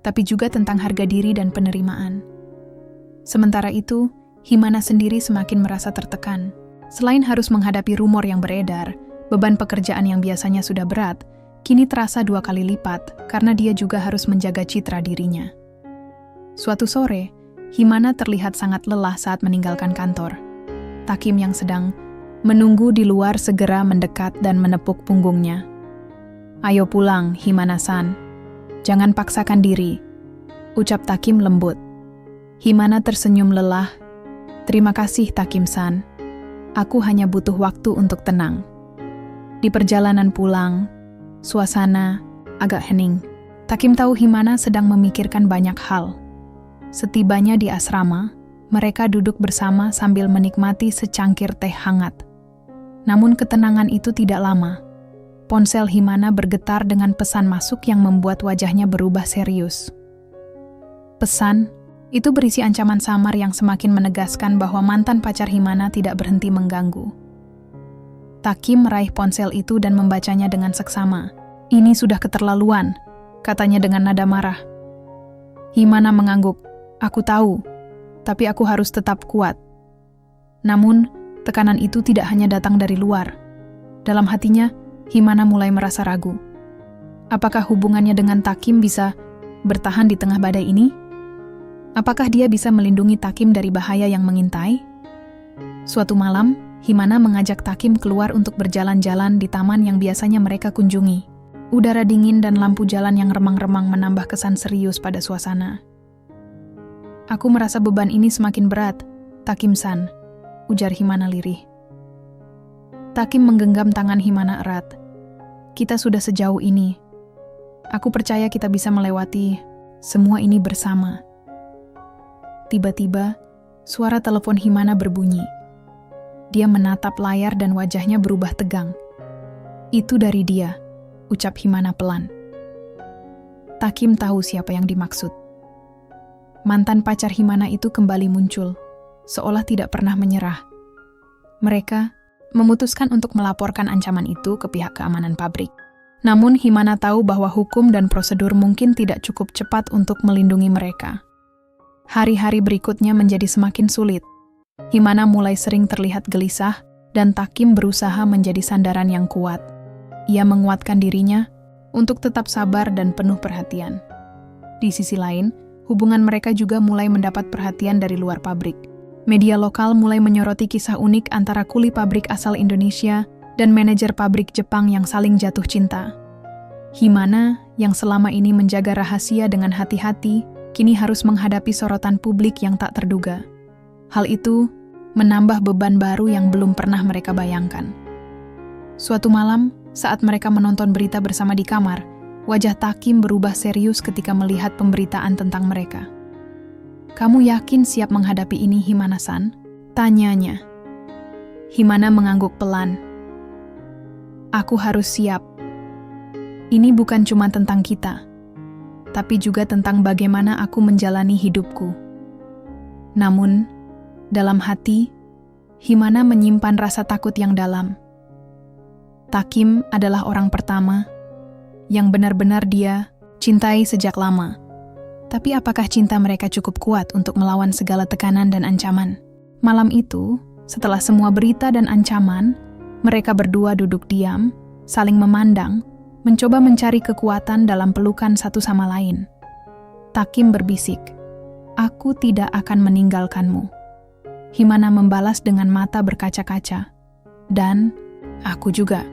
tapi juga tentang harga diri dan penerimaan. Sementara itu, Himana sendiri semakin merasa tertekan. Selain harus menghadapi rumor yang beredar, beban pekerjaan yang biasanya sudah berat, kini terasa 2 kali lipat karena dia juga harus menjaga citra dirinya. Suatu sore, Himana terlihat sangat lelah saat meninggalkan kantor. Takim yang sedang menunggu di luar segera mendekat dan menepuk punggungnya. "Ayo pulang, Himana-san. Jangan paksakan diri," ucap Takim lembut. Himana tersenyum lelah. "Terima kasih, Takim-san. Aku hanya butuh waktu untuk tenang." Di perjalanan pulang, suasana agak hening. Takim tahu Himana sedang memikirkan banyak hal. Setibanya di asrama, mereka duduk bersama sambil menikmati secangkir teh hangat. Namun ketenangan itu tidak lama. Ponsel Himana bergetar dengan pesan masuk yang membuat wajahnya berubah serius. Pesan itu berisi ancaman samar yang semakin menegaskan bahwa mantan pacar Himana tidak berhenti mengganggu. Takim meraih ponsel itu dan membacanya dengan seksama. "Ini sudah keterlaluan," katanya dengan nada marah. Himana mengangguk. "Aku tahu, tapi aku harus tetap kuat." Namun, tekanan itu tidak hanya datang dari luar. Dalam hatinya, Himana mulai merasa ragu. Apakah hubungannya dengan Takim bisa bertahan di tengah badai ini? Apakah dia bisa melindungi Takim dari bahaya yang mengintai? Suatu malam, Himana mengajak Takim keluar untuk berjalan-jalan di taman yang biasanya mereka kunjungi. Udara dingin dan lampu jalan yang remang-remang menambah kesan serius pada suasana. "Aku merasa beban ini semakin berat, Takim-san," ujar Himana lirih. Takim menggenggam tangan Himana erat. "Kita sudah sejauh ini. Aku percaya kita bisa melewati semua ini bersama." Tiba-tiba, suara telepon Himana berbunyi. Dia menatap layar dan wajahnya berubah tegang. "Itu dari dia," ucap Himana pelan. Takim tahu siapa yang dimaksud. Mantan pacar Himana itu kembali muncul, seolah tidak pernah menyerah. Mereka memutuskan untuk melaporkan ancaman itu ke pihak keamanan pabrik. Namun Himana tahu bahwa hukum dan prosedur mungkin tidak cukup cepat untuk melindungi mereka. Hari-hari berikutnya menjadi semakin sulit. Himana mulai sering terlihat gelisah, dan Takim berusaha menjadi sandaran yang kuat. Ia menguatkan dirinya untuk tetap sabar dan penuh perhatian. Di sisi lain, hubungan mereka juga mulai mendapat perhatian dari luar pabrik. Media lokal mulai menyoroti kisah unik antara kuli pabrik asal Indonesia dan manajer pabrik Jepang yang saling jatuh cinta. Himana, yang selama ini menjaga rahasia dengan hati-hati, kini harus menghadapi sorotan publik yang tak terduga. Hal itu menambah beban baru yang belum pernah mereka bayangkan. Suatu malam, saat mereka menonton berita bersama di kamar, wajah Takim berubah serius ketika melihat pemberitaan tentang mereka. "Kamu yakin siap menghadapi ini, Himana-san?" tanyanya. Himana mengangguk pelan. "Aku harus siap. Ini bukan cuma tentang kita, tapi juga tentang bagaimana aku menjalani hidupku." Namun, dalam hati, Himana menyimpan rasa takut yang dalam. Takim adalah orang pertama yang benar-benar dia cintai sejak lama. Tapi apakah cinta mereka cukup kuat untuk melawan segala tekanan dan ancaman? Malam itu, setelah semua berita dan ancaman, mereka berdua duduk diam, saling memandang, mencoba mencari kekuatan dalam pelukan satu sama lain. Takim berbisik, "Aku tidak akan meninggalkanmu." Himana membalas dengan mata berkaca-kaca. "Dan aku juga."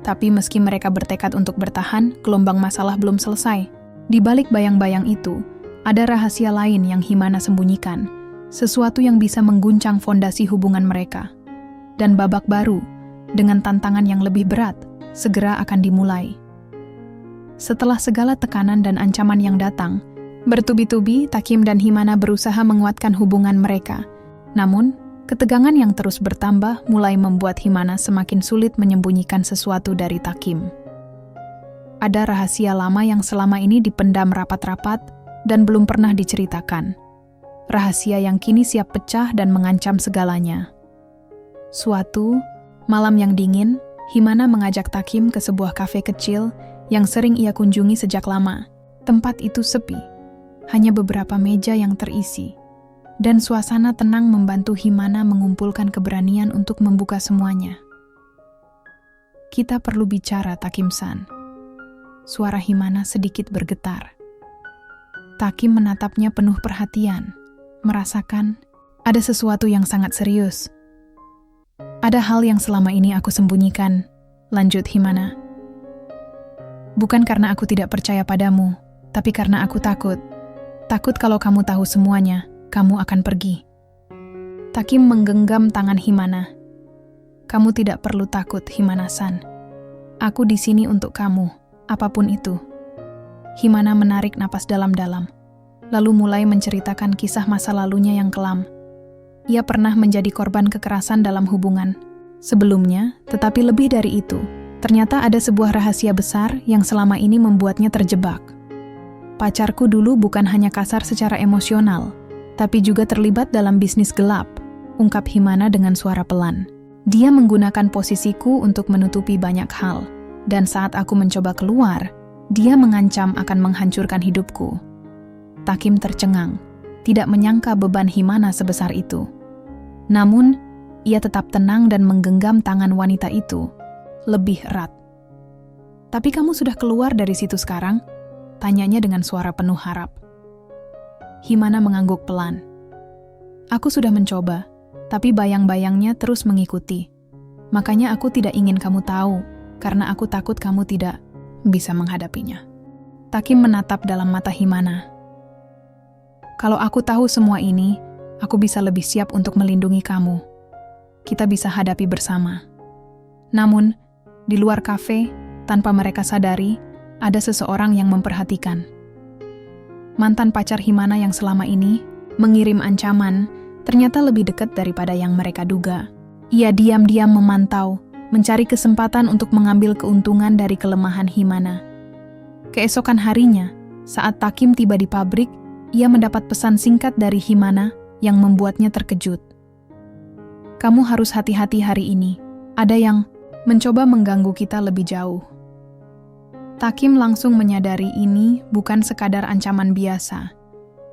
Tapi meski mereka bertekad untuk bertahan, gelombang masalah belum selesai. Di balik bayang-bayang itu, ada rahasia lain yang Himana sembunyikan, sesuatu yang bisa mengguncang fondasi hubungan mereka. Dan babak baru, dengan tantangan yang lebih berat, segera akan dimulai. Setelah segala tekanan dan ancaman yang datang, bertubi-tubi Takim dan Himana berusaha menguatkan hubungan mereka. Namun, ketegangan yang terus bertambah mulai membuat Himana semakin sulit menyembunyikan sesuatu dari Takim. Ada rahasia lama yang selama ini dipendam rapat-rapat dan belum pernah diceritakan. Rahasia yang kini siap pecah dan mengancam segalanya. Suatu malam yang dingin, Himana mengajak Takim ke sebuah kafe kecil yang sering ia kunjungi sejak lama. Tempat itu sepi, hanya beberapa meja yang terisi. Dan suasana tenang membantu Himana mengumpulkan keberanian untuk membuka semuanya. "Kita perlu bicara, Takim-san." Suara Himana sedikit bergetar. Takim menatapnya penuh perhatian, merasakan ada sesuatu yang sangat serius. "Ada hal yang selama ini aku sembunyikan," lanjut Himana. "Bukan karena aku tidak percaya padamu, tapi karena aku takut. Takut kalau kamu tahu semuanya, kamu akan pergi." Takim menggenggam tangan Himana. "Kamu tidak perlu takut, Himana-san. Aku di sini untuk kamu, apapun itu." Himana menarik napas dalam-dalam, lalu mulai menceritakan kisah masa lalunya yang kelam. Ia pernah menjadi korban kekerasan dalam hubungan sebelumnya, tetapi lebih dari itu, ternyata ada sebuah rahasia besar yang selama ini membuatnya terjebak. "Pacarku dulu bukan hanya kasar secara emosional, tapi juga terlibat dalam bisnis gelap," ungkap Himana dengan suara pelan. "Dia menggunakan posisiku untuk menutupi banyak hal, dan saat aku mencoba keluar, dia mengancam akan menghancurkan hidupku." Takim tercengang, tidak menyangka beban Himana sebesar itu. Namun, ia tetap tenang dan menggenggam tangan wanita itu lebih erat. "Tapi kamu sudah keluar dari situ sekarang?" tanyanya dengan suara penuh harap. Himana mengangguk pelan. "Aku sudah mencoba, tapi bayang-bayangnya terus mengikuti. Makanya aku tidak ingin kamu tahu, karena aku takut kamu tidak bisa menghadapinya." Takim menatap dalam mata Himana. "Kalau aku tahu semua ini, aku bisa lebih siap untuk melindungi kamu. Kita bisa hadapi bersama." Namun, di luar kafe, tanpa mereka sadari, ada seseorang yang memperhatikan. Mantan pacar Himana yang selama ini mengirim ancaman ternyata lebih dekat daripada yang mereka duga. Ia diam-diam memantau, mencari kesempatan untuk mengambil keuntungan dari kelemahan Himana. Keesokan harinya, saat Takim tiba di pabrik, ia mendapat pesan singkat dari Himana yang membuatnya terkejut. "Kamu harus hati-hati hari ini. Ada yang mencoba mengganggu kita lebih jauh." Takim langsung menyadari ini bukan sekadar ancaman biasa.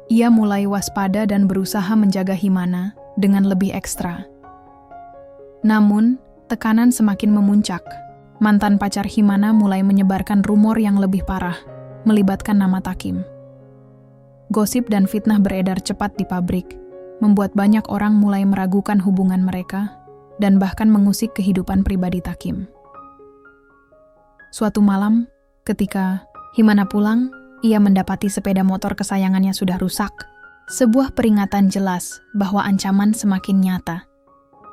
Ia mulai waspada dan berusaha menjaga Himana dengan lebih ekstra. Namun, tekanan semakin memuncak. Mantan pacar Himana mulai menyebarkan rumor yang lebih parah, melibatkan nama Takim. Gosip dan fitnah beredar cepat di pabrik, membuat banyak orang mulai meragukan hubungan mereka dan bahkan mengusik kehidupan pribadi Takim. Suatu malam, ketika Himana pulang, ia mendapati sepeda motor kesayangannya sudah rusak. Sebuah peringatan jelas bahwa ancaman semakin nyata.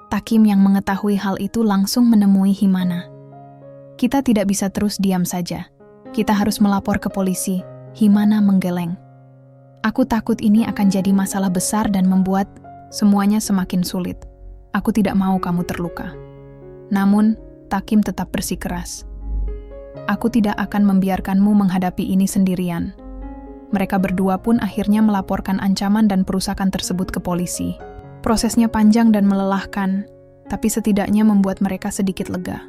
Takim yang mengetahui hal itu langsung menemui Himana. "Kita tidak bisa terus diam saja. Kita harus melapor ke polisi." Himana menggeleng. "Aku takut ini akan jadi masalah besar dan membuat semuanya semakin sulit. Aku tidak mau kamu terluka." Namun, Takim tetap bersikeras. "Aku tidak akan membiarkanmu menghadapi ini sendirian." Mereka berdua pun akhirnya melaporkan ancaman dan perusakan tersebut ke polisi. Prosesnya panjang dan melelahkan, tapi setidaknya membuat mereka sedikit lega.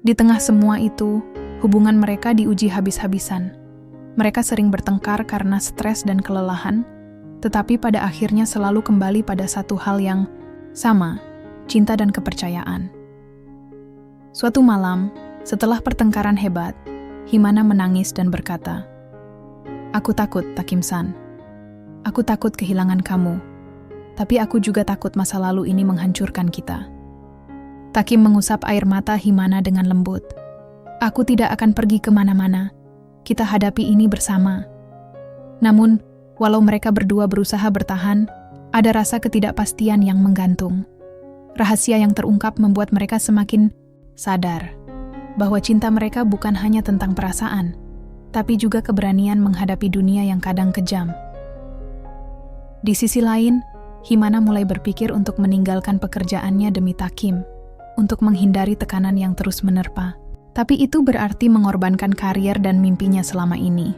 Di tengah semua itu, hubungan mereka diuji habis-habisan. Mereka sering bertengkar karena stres dan kelelahan, tetapi pada akhirnya selalu kembali pada satu hal yang sama, cinta dan kepercayaan. Suatu malam, setelah pertengkaran hebat, Himana menangis dan berkata, "Aku takut, Takim-san. Aku takut kehilangan kamu. Tapi aku juga takut masa lalu ini menghancurkan kita." Takim mengusap air mata Himana dengan lembut. "Aku tidak akan pergi kemana-mana. Kita hadapi ini bersama." Namun, walau mereka berdua berusaha bertahan, ada rasa ketidakpastian yang menggantung. Rahasia yang terungkap membuat mereka semakin sadar bahwa cinta mereka bukan hanya tentang perasaan, tapi juga keberanian menghadapi dunia yang kadang kejam. Di sisi lain, Himana mulai berpikir untuk meninggalkan pekerjaannya demi Takim, untuk menghindari tekanan yang terus menerpa. Tapi itu berarti mengorbankan karier dan mimpinya selama ini.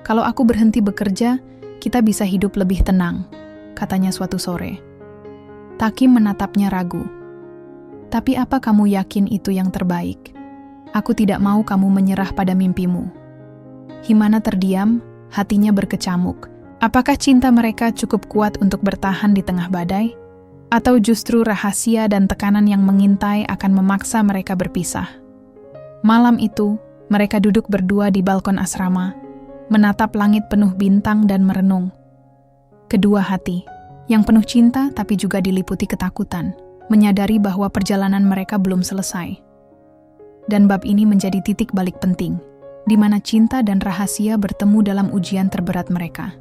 "Kalau aku berhenti bekerja, kita bisa hidup lebih tenang," katanya suatu sore. Takim menatapnya ragu. "Tapi apa kamu yakin itu yang terbaik? Aku tidak mau kamu menyerah pada mimpimu." Himana terdiam, hatinya berkecamuk. Apakah cinta mereka cukup kuat untuk bertahan di tengah badai? Atau justru rahasia dan tekanan yang mengintai akan memaksa mereka berpisah? Malam itu, mereka duduk berdua di balkon asrama, menatap langit penuh bintang dan merenung. Kedua hati, yang penuh cinta tapi juga diliputi ketakutan, menyadari bahwa perjalanan mereka belum selesai. Dan bab ini menjadi titik balik penting, di mana cinta dan rahasia bertemu dalam ujian terberat mereka.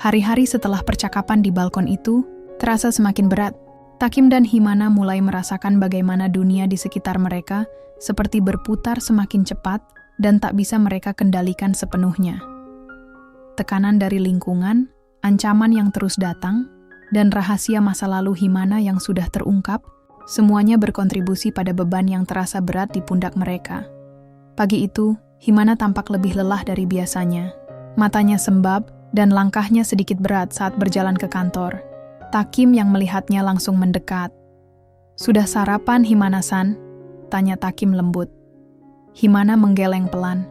Hari-hari setelah percakapan di balkon itu, terasa semakin berat. Takim dan Himana mulai merasakan bagaimana dunia di sekitar mereka seperti berputar semakin cepat dan tak bisa mereka kendalikan sepenuhnya. Tekanan dari lingkungan, ancaman yang terus datang, dan rahasia masa lalu Himana yang sudah terungkap, semuanya berkontribusi pada beban yang terasa berat di pundak mereka. Pagi itu, Himana tampak lebih lelah dari biasanya. Matanya sembab, dan langkahnya sedikit berat saat berjalan ke kantor. Takim yang melihatnya langsung mendekat. "Sudah sarapan, Himana-san?" tanya Takim lembut. Himana menggeleng pelan.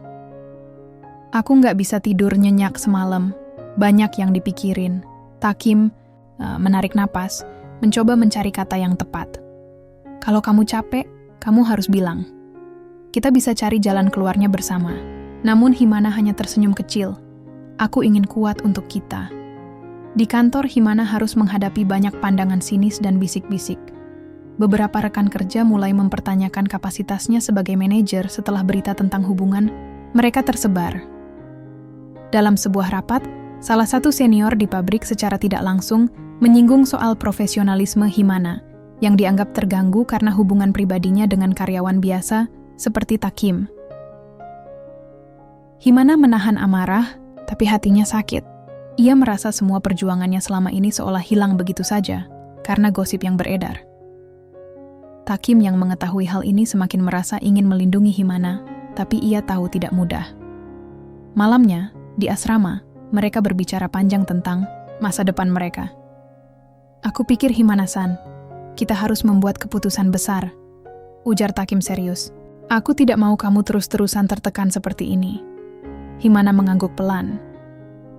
"Aku nggak bisa tidur nyenyak semalam. Banyak yang dipikirin." Takim menarik napas, mencoba mencari kata yang tepat. "Kalau kamu capek, kamu harus bilang. Kita bisa cari jalan keluarnya bersama." Namun Himana hanya tersenyum kecil. "Aku ingin kuat untuk kita." Di kantor, Himana harus menghadapi banyak pandangan sinis dan bisik-bisik. Beberapa rekan kerja mulai mempertanyakan kapasitasnya sebagai manajer setelah berita tentang hubungan mereka tersebar. Dalam sebuah rapat, salah satu senior di pabrik secara tidak langsung menyinggung soal profesionalisme Himana yang dianggap terganggu karena hubungan pribadinya dengan karyawan biasa seperti Takim. Himana menahan amarah, tapi hatinya sakit. Ia merasa semua perjuangannya selama ini seolah hilang begitu saja karena gosip yang beredar. Takim yang mengetahui hal ini semakin merasa ingin melindungi Himana, tapi ia tahu tidak mudah. Malamnya, di asrama, mereka berbicara panjang tentang masa depan mereka. "Aku pikir, Himana-san, kita harus membuat keputusan besar," ujar Takim serius. "Aku tidak mau kamu terus-terusan tertekan seperti ini." Himana mengangguk pelan.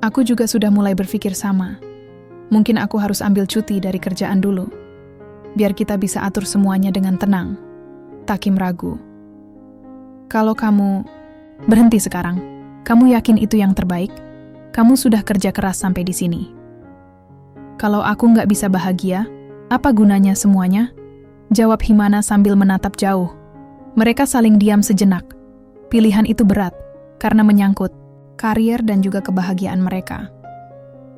"Aku juga sudah mulai berpikir sama. Mungkin aku harus ambil cuti dari kerjaan dulu, biar kita bisa atur semuanya dengan tenang." Takim ragu. "Kalau kamu berhenti sekarang, kamu yakin itu yang terbaik? Kamu sudah kerja keras sampai di sini. Kalau aku nggak bisa bahagia, apa gunanya semuanya?" jawab Himana sambil menatap jauh. Mereka saling diam sejenak. Pilihan itu berat, karena menyangkut karier dan juga kebahagiaan mereka.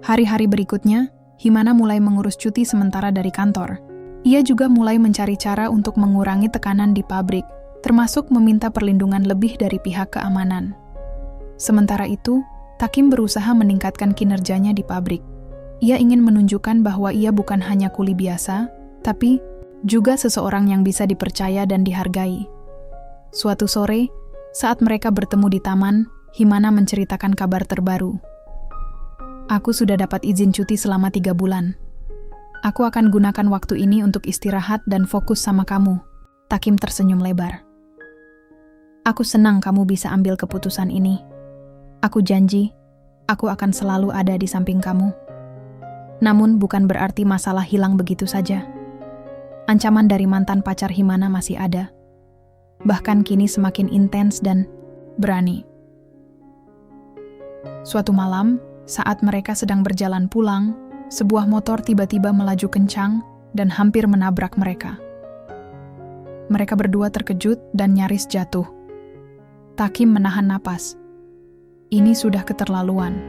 Hari-hari berikutnya, Himana mulai mengurus cuti sementara dari kantor. Ia juga mulai mencari cara untuk mengurangi tekanan di pabrik, termasuk meminta perlindungan lebih dari pihak keamanan. Sementara itu, Takim berusaha meningkatkan kinerjanya di pabrik. Ia ingin menunjukkan bahwa ia bukan hanya kuli biasa, tapi juga seseorang yang bisa dipercaya dan dihargai. Suatu sore, saat mereka bertemu di taman, Himana menceritakan kabar terbaru. "Aku sudah dapat izin cuti selama 3 bulan. Aku akan gunakan waktu ini untuk istirahat dan fokus sama kamu. Takim tersenyum lebar. Aku senang kamu bisa ambil keputusan ini. Aku janji, aku akan selalu ada di samping kamu. Namun bukan berarti masalah hilang begitu saja. Ancaman dari mantan pacar Himana masih ada. Bahkan kini semakin intens dan berani. Suatu malam, saat mereka sedang berjalan pulang, sebuah motor tiba-tiba melaju kencang dan hampir menabrak mereka. Mereka berdua terkejut dan nyaris jatuh. Takim menahan napas. Ini sudah keterlaluan.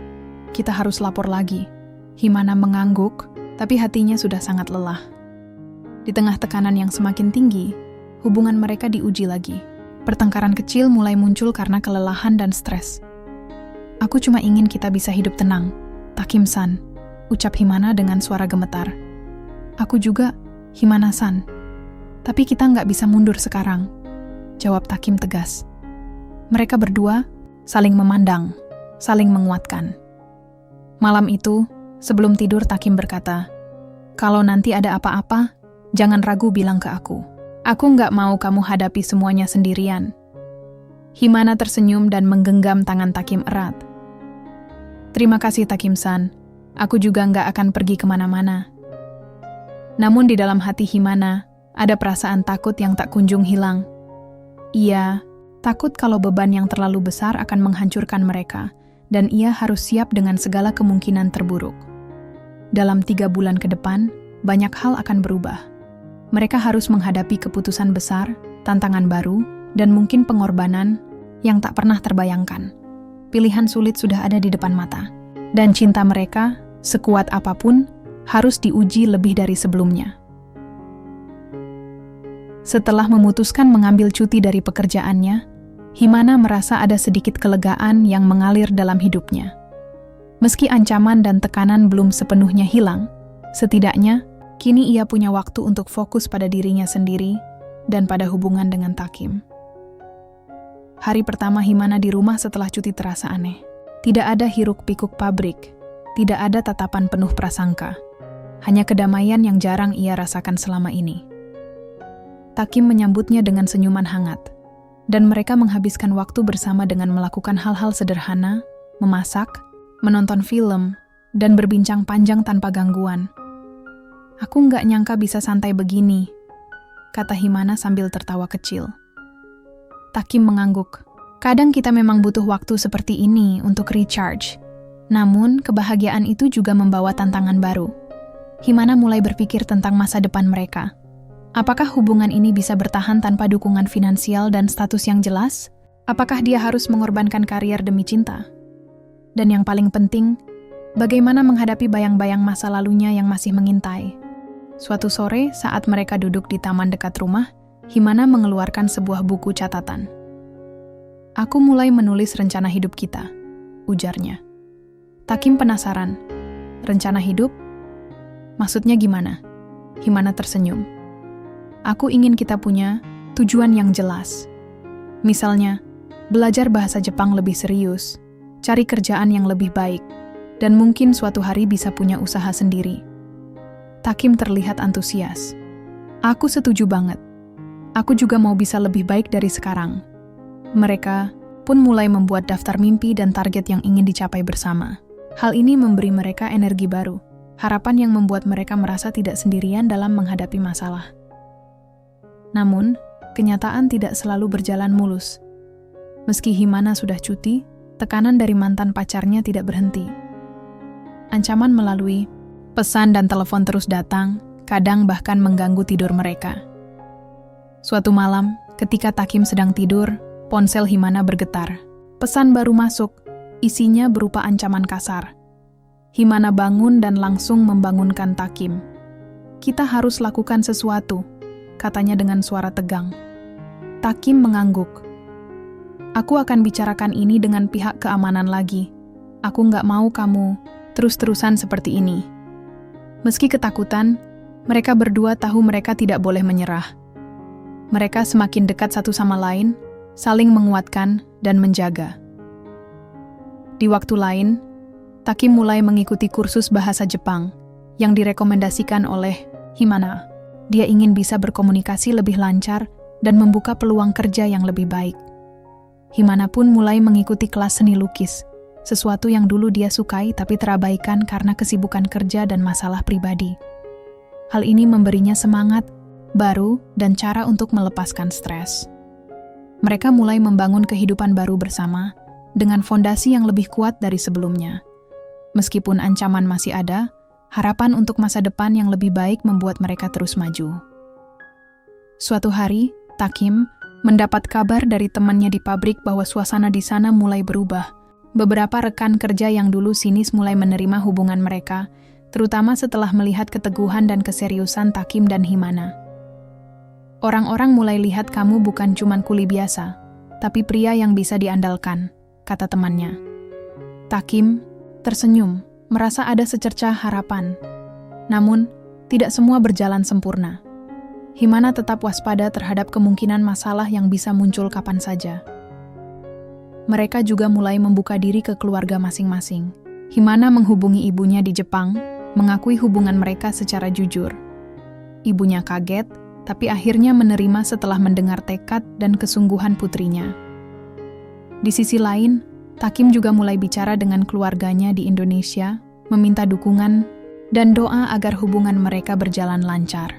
Kita harus lapor lagi. Himana mengangguk, tapi hatinya sudah sangat lelah. Di tengah tekanan yang semakin tinggi, hubungan mereka diuji lagi. Pertengkaran kecil mulai muncul karena kelelahan dan stres. Aku cuma ingin kita bisa hidup tenang, Takim-san, ucap Himana dengan suara gemetar. Aku juga, Himana-san. Tapi kita nggak bisa mundur sekarang, jawab Takim tegas. Mereka berdua saling memandang, saling menguatkan. Malam itu, sebelum tidur Takim berkata, "Kalau nanti ada apa-apa, jangan ragu bilang ke aku. Aku nggak mau kamu hadapi semuanya sendirian." Himana tersenyum dan menggenggam tangan Takim erat. "Terima kasih Takim-san, aku juga nggak akan pergi kemana-mana." Namun di dalam hati Himana, ada perasaan takut yang tak kunjung hilang. Ia takut kalau beban yang terlalu besar akan menghancurkan mereka, dan ia harus siap dengan segala kemungkinan terburuk. Dalam 3 bulan ke depan, banyak hal akan berubah. Mereka harus menghadapi keputusan besar, tantangan baru, dan mungkin pengorbanan yang tak pernah terbayangkan. Pilihan sulit sudah ada di depan mata. Dan cinta mereka, sekuat apapun, harus diuji lebih dari sebelumnya. Setelah memutuskan mengambil cuti dari pekerjaannya, Himana merasa ada sedikit kelegaan yang mengalir dalam hidupnya. Meski ancaman dan tekanan belum sepenuhnya hilang, setidaknya kini ia punya waktu untuk fokus pada dirinya sendiri dan pada hubungan dengan Takim. Hari pertama Himana di rumah setelah cuti terasa aneh. Tidak ada hiruk-pikuk pabrik, tidak ada tatapan penuh prasangka. Hanya kedamaian yang jarang ia rasakan selama ini. Takim menyambutnya dengan senyuman hangat, dan mereka menghabiskan waktu bersama dengan melakukan hal-hal sederhana, memasak, menonton film, dan berbincang panjang tanpa gangguan. "Aku nggak nyangka bisa santai begini," kata Himana sambil tertawa kecil. Takim mengangguk. "Kadang kita memang butuh waktu seperti ini untuk recharge. Namun, kebahagiaan itu juga membawa tantangan baru." Himana mulai berpikir tentang masa depan mereka. Apakah hubungan ini bisa bertahan tanpa dukungan finansial dan status yang jelas? Apakah dia harus mengorbankan karier demi cinta? Dan yang paling penting, bagaimana menghadapi bayang-bayang masa lalunya yang masih mengintai? Suatu sore, saat mereka duduk di taman dekat rumah, Himana mengeluarkan sebuah buku catatan. "Aku mulai menulis rencana hidup kita," ujarnya. Takim penasaran. "Rencana hidup? Maksudnya gimana?" Himana tersenyum. "Aku ingin kita punya tujuan yang jelas. Misalnya, belajar bahasa Jepang lebih serius, cari kerjaan yang lebih baik, dan mungkin suatu hari bisa punya usaha sendiri." Takim terlihat antusias. "Aku setuju banget. Aku juga mau bisa lebih baik dari sekarang." Mereka pun mulai membuat daftar mimpi dan target yang ingin dicapai bersama. Hal ini memberi mereka energi baru, harapan yang membuat mereka merasa tidak sendirian dalam menghadapi masalah. Namun, kenyataan tidak selalu berjalan mulus. Meski Himana sudah cuti, tekanan dari mantan pacarnya tidak berhenti. Ancaman melalui pesan dan telepon terus datang, kadang bahkan mengganggu tidur mereka. Suatu malam, ketika Takim sedang tidur, ponsel Himana bergetar. Pesan baru masuk, isinya berupa ancaman kasar. Himana bangun dan langsung membangunkan Takim. "Kita harus lakukan sesuatu," katanya dengan suara tegang. Takim mengangguk. "Aku akan bicarakan ini dengan pihak keamanan lagi. Aku nggak mau kamu terus-terusan seperti ini." Meski ketakutan, mereka berdua tahu mereka tidak boleh menyerah. Mereka semakin dekat satu sama lain, saling menguatkan dan menjaga. Di waktu lain, Takim mulai mengikuti kursus bahasa Jepang, yang direkomendasikan oleh Himana. Dia ingin bisa berkomunikasi lebih lancar dan membuka peluang kerja yang lebih baik. Himana pun mulai mengikuti kelas seni lukis, sesuatu yang dulu dia sukai tapi terabaikan karena kesibukan kerja dan masalah pribadi. Hal ini memberinya semangat baru dan cara untuk melepaskan stres. Mereka mulai membangun kehidupan baru bersama dengan fondasi yang lebih kuat dari sebelumnya. Meskipun ancaman masih ada, harapan untuk masa depan yang lebih baik membuat mereka terus maju. Suatu hari, Takim mendapat kabar dari temannya di pabrik bahwa suasana di sana mulai berubah. Beberapa rekan kerja yang dulu sinis mulai menerima hubungan mereka, terutama setelah melihat keteguhan dan keseriusan Takim dan Himana. Orang-orang mulai lihat kamu bukan cuma kuli biasa, tapi pria yang bisa diandalkan, kata temannya. Takim tersenyum, merasa ada secercah harapan. Namun, tidak semua berjalan sempurna. Himana tetap waspada terhadap kemungkinan masalah yang bisa muncul kapan saja. Mereka juga mulai membuka diri ke keluarga masing-masing. Himana menghubungi ibunya di Jepang, mengakui hubungan mereka secara jujur. Ibunya kaget, tapi akhirnya menerima setelah mendengar tekad dan kesungguhan putrinya. Di sisi lain, Takim juga mulai bicara dengan keluarganya di Indonesia, meminta dukungan dan doa agar hubungan mereka berjalan lancar.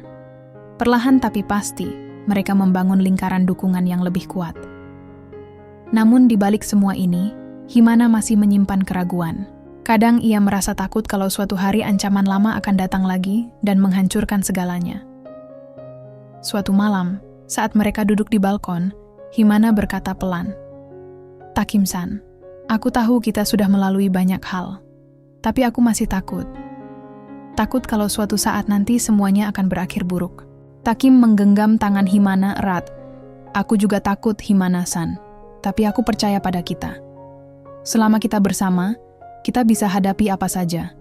Perlahan tapi pasti, mereka membangun lingkaran dukungan yang lebih kuat. Namun di balik semua ini, Himana masih menyimpan keraguan. Kadang ia merasa takut kalau suatu hari ancaman lama akan datang lagi dan menghancurkan segalanya. Suatu malam, saat mereka duduk di balkon, Himana berkata pelan, "Takim-san, aku tahu kita sudah melalui banyak hal, tapi aku masih takut. Takut kalau suatu saat nanti semuanya akan berakhir buruk." Takim menggenggam tangan Himana erat. "Aku juga takut, Himana-san, tapi aku percaya pada kita. Selama kita bersama, kita bisa hadapi apa saja."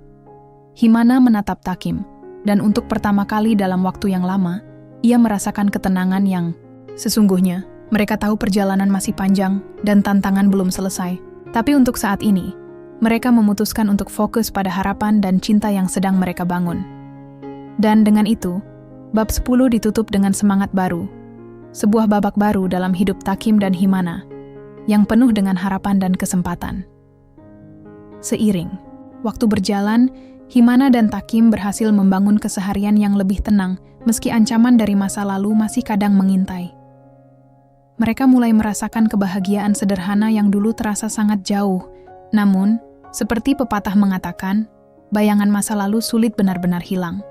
Himana menatap Takim, dan untuk pertama kali dalam waktu yang lama, ia merasakan ketenangan yang sesungguhnya. Mereka tahu perjalanan masih panjang dan tantangan belum selesai. Tapi untuk saat ini, mereka memutuskan untuk fokus pada harapan dan cinta yang sedang mereka bangun. Dan dengan itu, bab 10 ditutup dengan semangat baru. Sebuah babak baru dalam hidup Takim dan Himana, yang penuh dengan harapan dan kesempatan. Seiring waktu berjalan, Himana dan Takim berhasil membangun keseharian yang lebih tenang meski ancaman dari masa lalu masih kadang mengintai. Mereka mulai merasakan kebahagiaan sederhana yang dulu terasa sangat jauh. Namun, seperti pepatah mengatakan, bayangan masa lalu sulit benar-benar hilang.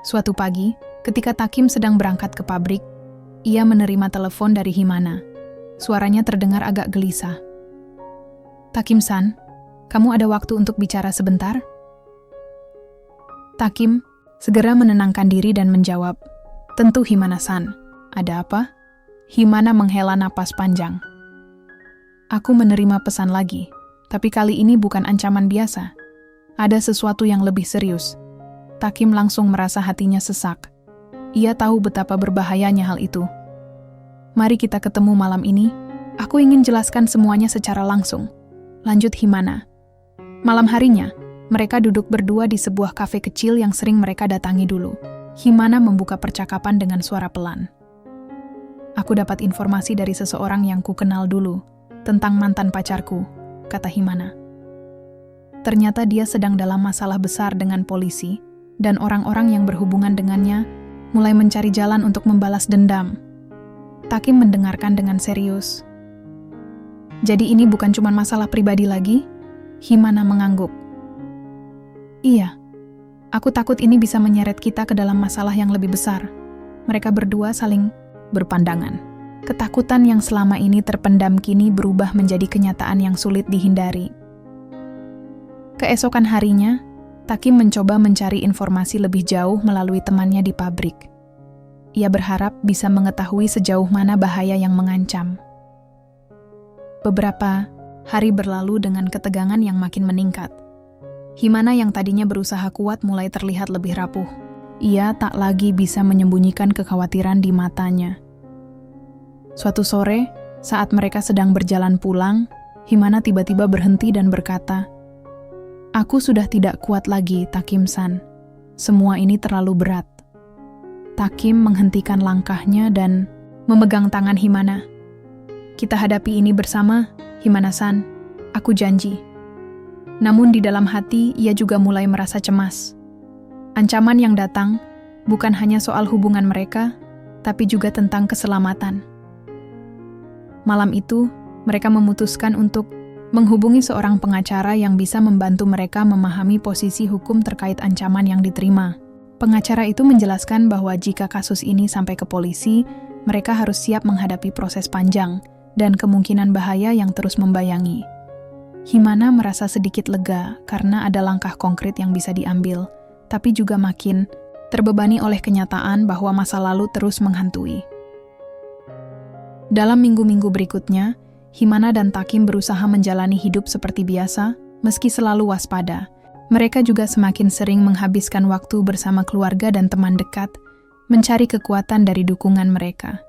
Suatu pagi, ketika Takim sedang berangkat ke pabrik, ia menerima telepon dari Himana. Suaranya terdengar agak gelisah. "Takim-san, kamu ada waktu untuk bicara sebentar?" Takim segera menenangkan diri dan menjawab, "Tentu, Himana-san. Ada apa?" Himana menghela napas panjang. "Aku menerima pesan lagi, tapi kali ini bukan ancaman biasa. Ada sesuatu yang lebih serius." Takim langsung merasa hatinya sesak. Ia tahu betapa berbahayanya hal itu. "Mari kita ketemu malam ini. Aku ingin jelaskan semuanya secara langsung," lanjut Himana. Malam harinya, mereka duduk berdua di sebuah kafe kecil yang sering mereka datangi dulu. Himana membuka percakapan dengan suara pelan. "Aku dapat informasi dari seseorang yang ku kenal dulu, tentang mantan pacarku," kata Himana. Ternyata dia sedang dalam masalah besar dengan polisi, dan orang-orang yang berhubungan dengannya mulai mencari jalan untuk membalas dendam. Takim mendengarkan dengan serius. "Jadi ini bukan cuma masalah pribadi lagi?" Himana mengangguk. "Iya, aku takut ini bisa menyeret kita ke dalam masalah yang lebih besar." Mereka berdua saling berpandangan. Ketakutan yang selama ini terpendam kini berubah menjadi kenyataan yang sulit dihindari. Keesokan harinya, Takim mencoba mencari informasi lebih jauh melalui temannya di pabrik. Ia berharap bisa mengetahui sejauh mana bahaya yang mengancam. Beberapa hari berlalu dengan ketegangan yang makin meningkat. Himana yang tadinya berusaha kuat mulai terlihat lebih rapuh. Ia tak lagi bisa menyembunyikan kekhawatiran di matanya. Suatu sore, saat mereka sedang berjalan pulang, Himana tiba-tiba berhenti dan berkata, "Aku sudah tidak kuat lagi, Takim-san. Semua ini terlalu berat. Takim menghentikan langkahnya dan memegang tangan Himana. Kita hadapi ini bersama, Himana-san. Aku janji. Namun di dalam hati ia juga mulai merasa cemas. Ancaman yang datang bukan hanya soal hubungan mereka, tapi juga tentang keselamatan. Malam itu, mereka memutuskan untuk menghubungi seorang pengacara yang bisa membantu mereka memahami posisi hukum terkait ancaman yang diterima. Pengacara itu menjelaskan bahwa jika kasus ini sampai ke polisi, mereka harus siap menghadapi proses panjang dan kemungkinan bahaya yang terus membayangi. Himana merasa sedikit lega karena ada langkah konkret yang bisa diambil, tapi juga makin terbebani oleh kenyataan bahwa masa lalu terus menghantui. Dalam minggu-minggu berikutnya, Himana dan Takim berusaha menjalani hidup seperti biasa, meski selalu waspada. Mereka juga semakin sering menghabiskan waktu bersama keluarga dan teman dekat, mencari kekuatan dari dukungan mereka.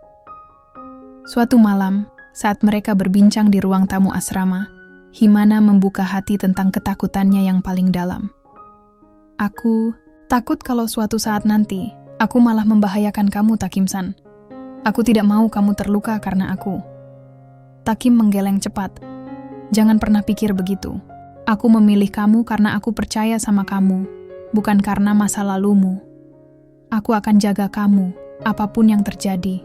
Suatu malam, saat mereka berbincang di ruang tamu asrama, Himana membuka hati tentang ketakutannya yang paling dalam. Aku takut kalau suatu saat nanti, aku malah membahayakan kamu, Takim-san. Aku tidak mau kamu terluka karena aku. Takim menggeleng cepat. Jangan pernah pikir begitu. Aku memilih kamu karena aku percaya sama kamu, bukan karena masa lalumu. Aku akan jaga kamu, apapun yang terjadi.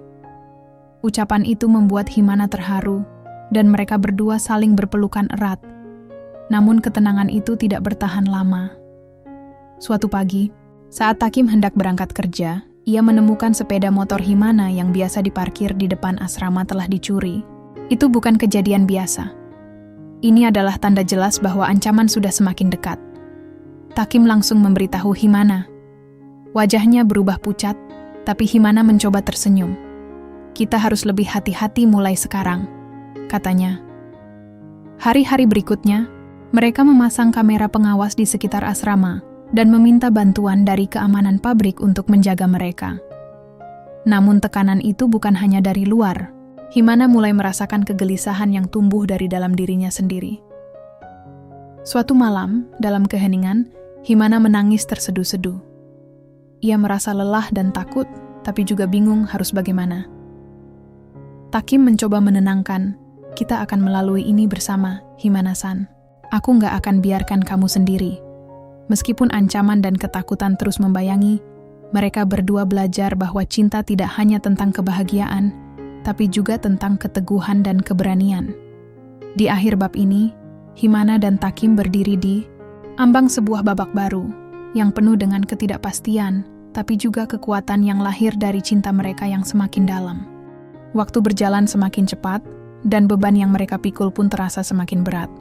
Ucapan itu membuat Himana terharu, dan mereka berdua saling berpelukan erat. Namun ketenangan itu tidak bertahan lama. Suatu pagi, saat Takim hendak berangkat kerja, ia menemukan sepeda motor Himana yang biasa diparkir di depan asrama telah dicuri. Itu bukan kejadian biasa. Ini adalah tanda jelas bahwa ancaman sudah semakin dekat. Takim langsung memberitahu Himana. Wajahnya berubah pucat, tapi Himana mencoba tersenyum. Kita harus lebih hati-hati mulai sekarang, katanya. Hari-hari berikutnya, mereka memasang kamera pengawas di sekitar asrama dan meminta bantuan dari keamanan pabrik untuk menjaga mereka. Namun tekanan itu bukan hanya dari luar. Himana mulai merasakan kegelisahan yang tumbuh dari dalam dirinya sendiri. Suatu malam, dalam keheningan, Himana menangis terseduh-seduh. Ia merasa lelah dan takut, tapi juga bingung harus bagaimana. Takim mencoba menenangkan, kita akan melalui ini bersama, Himana-san. Aku nggak akan biarkan kamu sendiri. Meskipun ancaman dan ketakutan terus membayangi, mereka berdua belajar bahwa cinta tidak hanya tentang kebahagiaan, tapi juga tentang keteguhan dan keberanian. Di akhir bab ini, Himana dan Takim berdiri di ambang sebuah babak baru, yang penuh dengan ketidakpastian, tapi juga kekuatan yang lahir dari cinta mereka yang semakin dalam. Waktu berjalan semakin cepat, dan beban yang mereka pikul pun terasa semakin berat.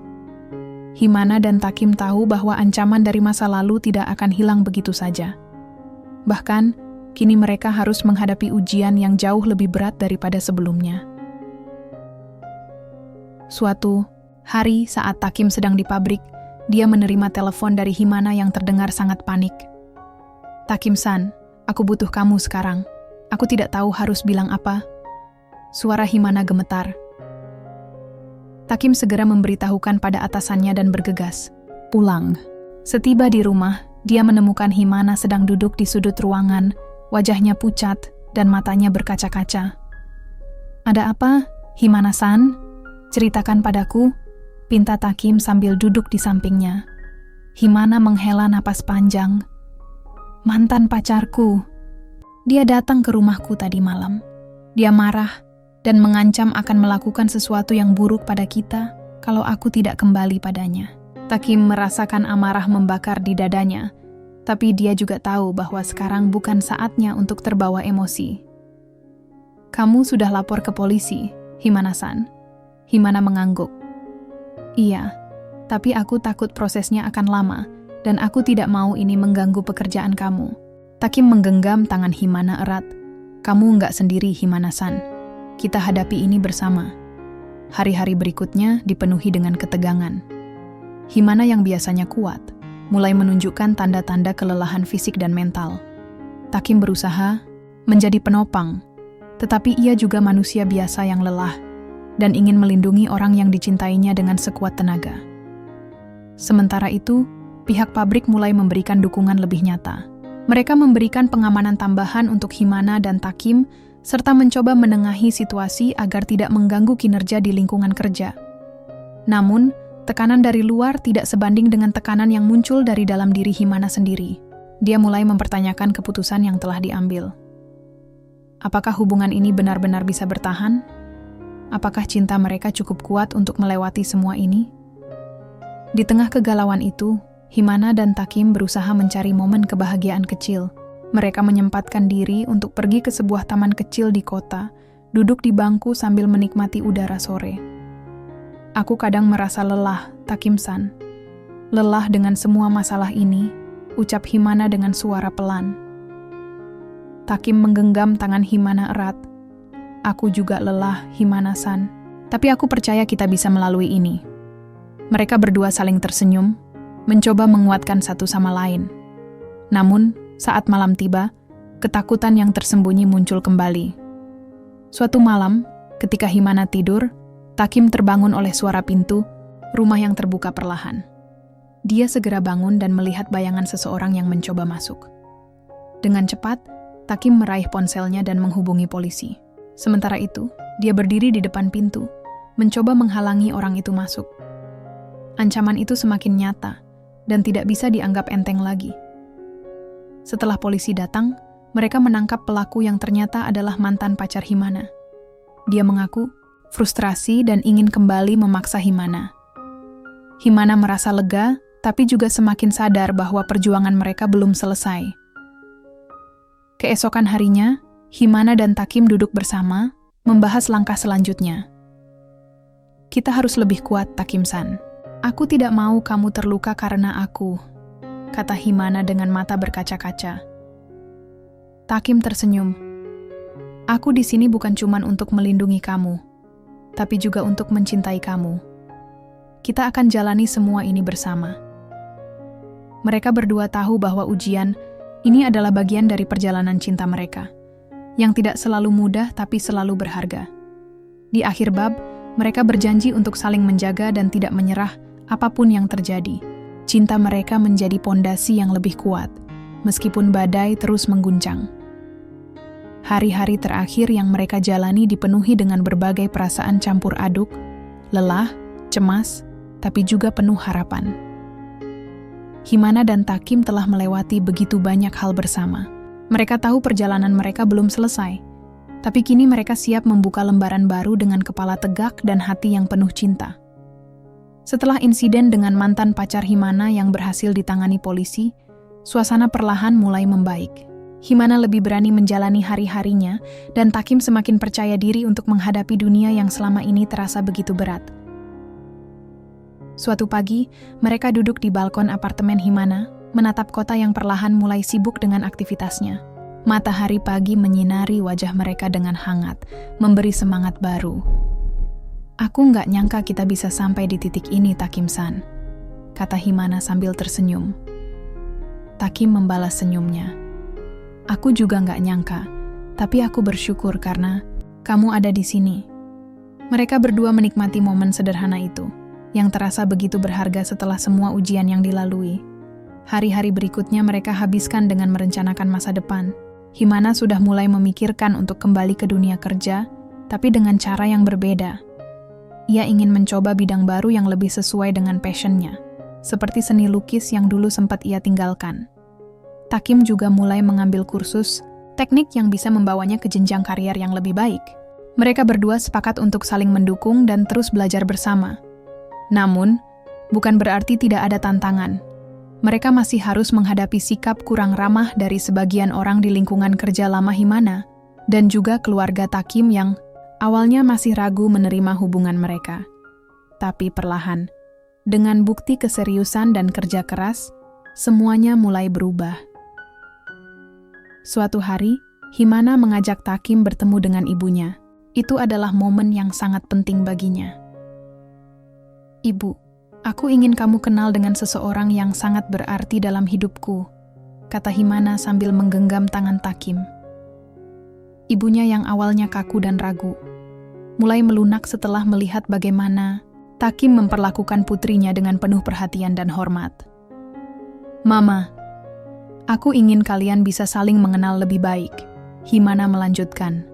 Himana dan Takim tahu bahwa ancaman dari masa lalu tidak akan hilang begitu saja. Bahkan, kini mereka harus menghadapi ujian yang jauh lebih berat daripada sebelumnya. Suatu hari saat Takim sedang di pabrik, dia menerima telepon dari Himana yang terdengar sangat panik. Takim-san, aku butuh kamu sekarang. Aku tidak tahu harus bilang apa. Suara Himana gemetar. Takim segera memberitahukan pada atasannya dan bergegas. Pulang. Setiba di rumah, dia menemukan Himana sedang duduk di sudut ruangan, wajahnya pucat dan matanya berkaca-kaca. Ada apa, Himana-san? Ceritakan padaku, pinta Takim sambil duduk di sampingnya. Himana menghela napas panjang. Mantan pacarku. Dia datang ke rumahku tadi malam. Dia marah dan mengancam akan melakukan sesuatu yang buruk pada kita kalau aku tidak kembali padanya. Takim merasakan amarah membakar di dadanya, tapi dia juga tahu bahwa sekarang bukan saatnya untuk terbawa emosi. Kamu sudah lapor ke polisi, Himana-san? Himana mengangguk. Iya, tapi aku takut prosesnya akan lama, dan aku tidak mau ini mengganggu pekerjaan kamu. Takim menggenggam tangan Himana erat. Kamu nggak sendiri, Himana-san. Kita hadapi ini bersama. Hari-hari berikutnya dipenuhi dengan ketegangan. Himana yang biasanya kuat, mulai menunjukkan tanda-tanda kelelahan fisik dan mental. Takim berusaha menjadi penopang, tetapi ia juga manusia biasa yang lelah dan ingin melindungi orang yang dicintainya dengan sekuat tenaga. Sementara itu, pihak pabrik mulai memberikan dukungan lebih nyata. Mereka memberikan pengamanan tambahan untuk Himana dan Takim, serta mencoba menengahi situasi agar tidak mengganggu kinerja di lingkungan kerja. Namun, tekanan dari luar tidak sebanding dengan tekanan yang muncul dari dalam diri Himana sendiri. Dia mulai mempertanyakan keputusan yang telah diambil. Apakah hubungan ini benar-benar bisa bertahan? Apakah cinta mereka cukup kuat untuk melewati semua ini? Di tengah kegalauan itu, Himana dan Takim berusaha mencari momen kebahagiaan kecil. Mereka menyempatkan diri untuk pergi ke sebuah taman kecil di kota, duduk di bangku sambil menikmati udara sore. Aku kadang merasa lelah, Takim-san. Lelah dengan semua masalah ini, ucap Himana dengan suara pelan. Takim menggenggam tangan Himana erat. Aku juga lelah, Himana-san. Tapi aku percaya kita bisa melalui ini. Mereka berdua saling tersenyum, mencoba menguatkan satu sama lain. Namun, saat malam tiba, ketakutan yang tersembunyi muncul kembali. Suatu malam, ketika Himana tidur, Takim terbangun oleh suara pintu, rumah yang terbuka perlahan. Dia segera bangun dan melihat bayangan seseorang yang mencoba masuk. Dengan cepat, Takim meraih ponselnya dan menghubungi polisi. Sementara itu, dia berdiri di depan pintu, mencoba menghalangi orang itu masuk. Ancaman itu semakin nyata, dan tidak bisa dianggap enteng lagi. Setelah polisi datang, mereka menangkap pelaku yang ternyata adalah mantan pacar Himana. Dia mengaku frustrasi dan ingin kembali memaksa Himana. Himana merasa lega, tapi juga semakin sadar bahwa perjuangan mereka belum selesai. Keesokan harinya, Himana dan Takim duduk bersama, membahas langkah selanjutnya. Kita harus lebih kuat, Takim-san. Aku tidak mau kamu terluka karena aku, kata Himana dengan mata berkaca-kaca. Takim tersenyum. Aku di sini bukan cuma untuk melindungi kamu, tapi juga untuk mencintai kamu. Kita akan jalani semua ini bersama. Mereka berdua tahu bahwa ujian ini adalah bagian dari perjalanan cinta mereka, yang tidak selalu mudah tapi selalu berharga. Di akhir bab, mereka berjanji untuk saling menjaga dan tidak menyerah apapun yang terjadi. Cinta mereka menjadi pondasi yang lebih kuat, meskipun badai terus mengguncang. Hari-hari terakhir yang mereka jalani dipenuhi dengan berbagai perasaan campur aduk, lelah, cemas, tapi juga penuh harapan. Himana dan Takim telah melewati begitu banyak hal bersama. Mereka tahu perjalanan mereka belum selesai, tapi kini mereka siap membuka lembaran baru dengan kepala tegak dan hati yang penuh cinta. Setelah insiden dengan mantan pacar Himana yang berhasil ditangani polisi, suasana perlahan mulai membaik. Himana lebih berani menjalani hari-harinya, dan Takim semakin percaya diri untuk menghadapi dunia yang selama ini terasa begitu berat. Suatu pagi, mereka duduk di balkon apartemen Himana, menatap kota yang perlahan mulai sibuk dengan aktivitasnya. Matahari pagi menyinari wajah mereka dengan hangat, memberi semangat baru. Aku nggak nyangka kita bisa sampai di titik ini, Takim-san, kata Himana sambil tersenyum. Takim membalas senyumnya. Aku juga nggak nyangka, tapi aku bersyukur karena kamu ada di sini. Mereka berdua menikmati momen sederhana itu, yang terasa begitu berharga setelah semua ujian yang dilalui. Hari-hari berikutnya mereka habiskan dengan merencanakan masa depan. Himana sudah mulai memikirkan untuk kembali ke dunia kerja, tapi dengan cara yang berbeda. Ia ingin mencoba bidang baru yang lebih sesuai dengan passion-nya, seperti seni lukis yang dulu sempat ia tinggalkan. Takim juga mulai mengambil kursus teknik yang bisa membawanya ke jenjang karier yang lebih baik. Mereka berdua sepakat untuk saling mendukung dan terus belajar bersama. Namun, bukan berarti tidak ada tantangan. Mereka masih harus menghadapi sikap kurang ramah dari sebagian orang di lingkungan kerja lama Himana, dan juga keluarga Takim yang awalnya masih ragu menerima hubungan mereka. Tapi perlahan, dengan bukti keseriusan dan kerja keras, semuanya mulai berubah. Suatu hari, Himana mengajak Takim bertemu dengan ibunya. Itu adalah momen yang sangat penting baginya. Ibu, aku ingin kamu kenal dengan seseorang yang sangat berarti dalam hidupku, kata Himana sambil menggenggam tangan Takim. Ibunya yang awalnya kaku dan ragu, mulai melunak setelah melihat bagaimana Takim memperlakukan putrinya dengan penuh perhatian dan hormat. Mama, Aku ingin kalian bisa saling mengenal lebih baik, Himana melanjutkan.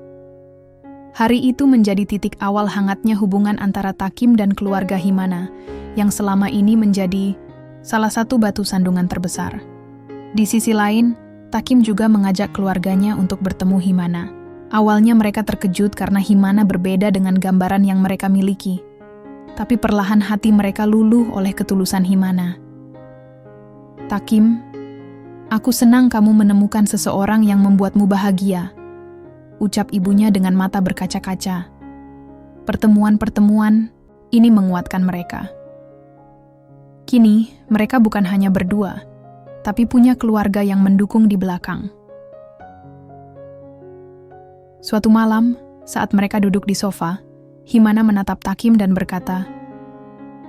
Hari itu menjadi titik awal hangatnya hubungan antara Takim dan keluarga Himana, yang selama ini menjadi salah satu batu sandungan terbesar. Di sisi lain, Takim juga mengajak keluarganya untuk bertemu Himana. Awalnya mereka terkejut karena Himana berbeda dengan gambaran yang mereka miliki. Tapi perlahan hati mereka luluh oleh ketulusan Himana. Takim, aku senang kamu menemukan seseorang yang membuatmu bahagia, ucap ibunya dengan mata berkaca-kaca. Pertemuan-pertemuan ini menguatkan mereka. Kini, mereka bukan hanya berdua, tapi punya keluarga yang mendukung di belakang. Suatu malam, saat mereka duduk di sofa, Himana menatap Takim dan berkata,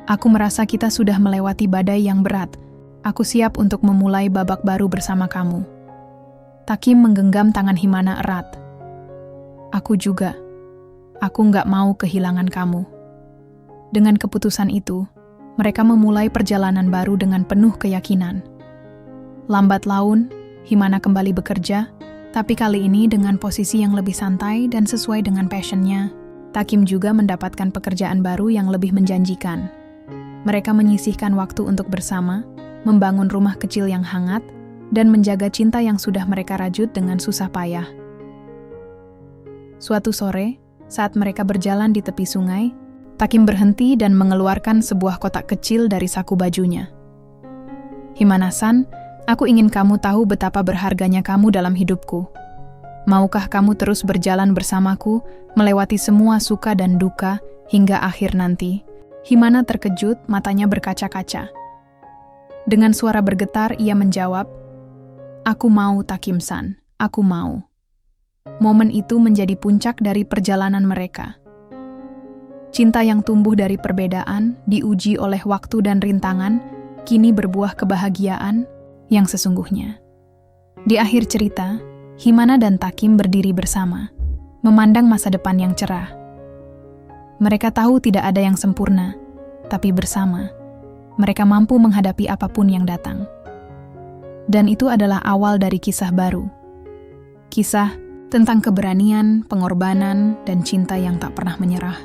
"Aku merasa kita sudah melewati badai yang berat. Aku siap untuk memulai babak baru bersama kamu." Takim menggenggam tangan Himana erat. "Aku juga. Aku nggak mau kehilangan kamu." Dengan keputusan itu, mereka memulai perjalanan baru dengan penuh keyakinan. Lambat laun, Himana kembali bekerja, tapi kali ini dengan posisi yang lebih santai dan sesuai dengan passion-nya. Takim juga mendapatkan pekerjaan baru yang lebih menjanjikan. Mereka menyisihkan waktu untuk bersama, membangun rumah kecil yang hangat, dan menjaga cinta yang sudah mereka rajut dengan susah payah. Suatu sore, saat mereka berjalan di tepi sungai, Takim berhenti dan mengeluarkan sebuah kotak kecil dari saku bajunya. "Himana-san, aku ingin kamu tahu betapa berharganya kamu dalam hidupku. Maukah kamu terus berjalan bersamaku, melewati semua suka dan duka, hingga akhir nanti?" Himana terkejut, matanya berkaca-kaca. Dengan suara bergetar, ia menjawab, "Aku mau, Takim-san, aku mau." Momen itu menjadi puncak dari perjalanan mereka. Cinta yang tumbuh dari perbedaan, diuji oleh waktu dan rintangan, kini berbuah kebahagiaan yang sesungguhnya. Di akhir cerita, Himana dan Takim berdiri bersama, memandang masa depan yang cerah. Mereka tahu tidak ada yang sempurna, tapi bersama, mereka mampu menghadapi apapun yang datang. Dan itu adalah awal dari kisah baru. Kisah tentang keberanian, pengorbanan, dan cinta yang tak pernah menyerah.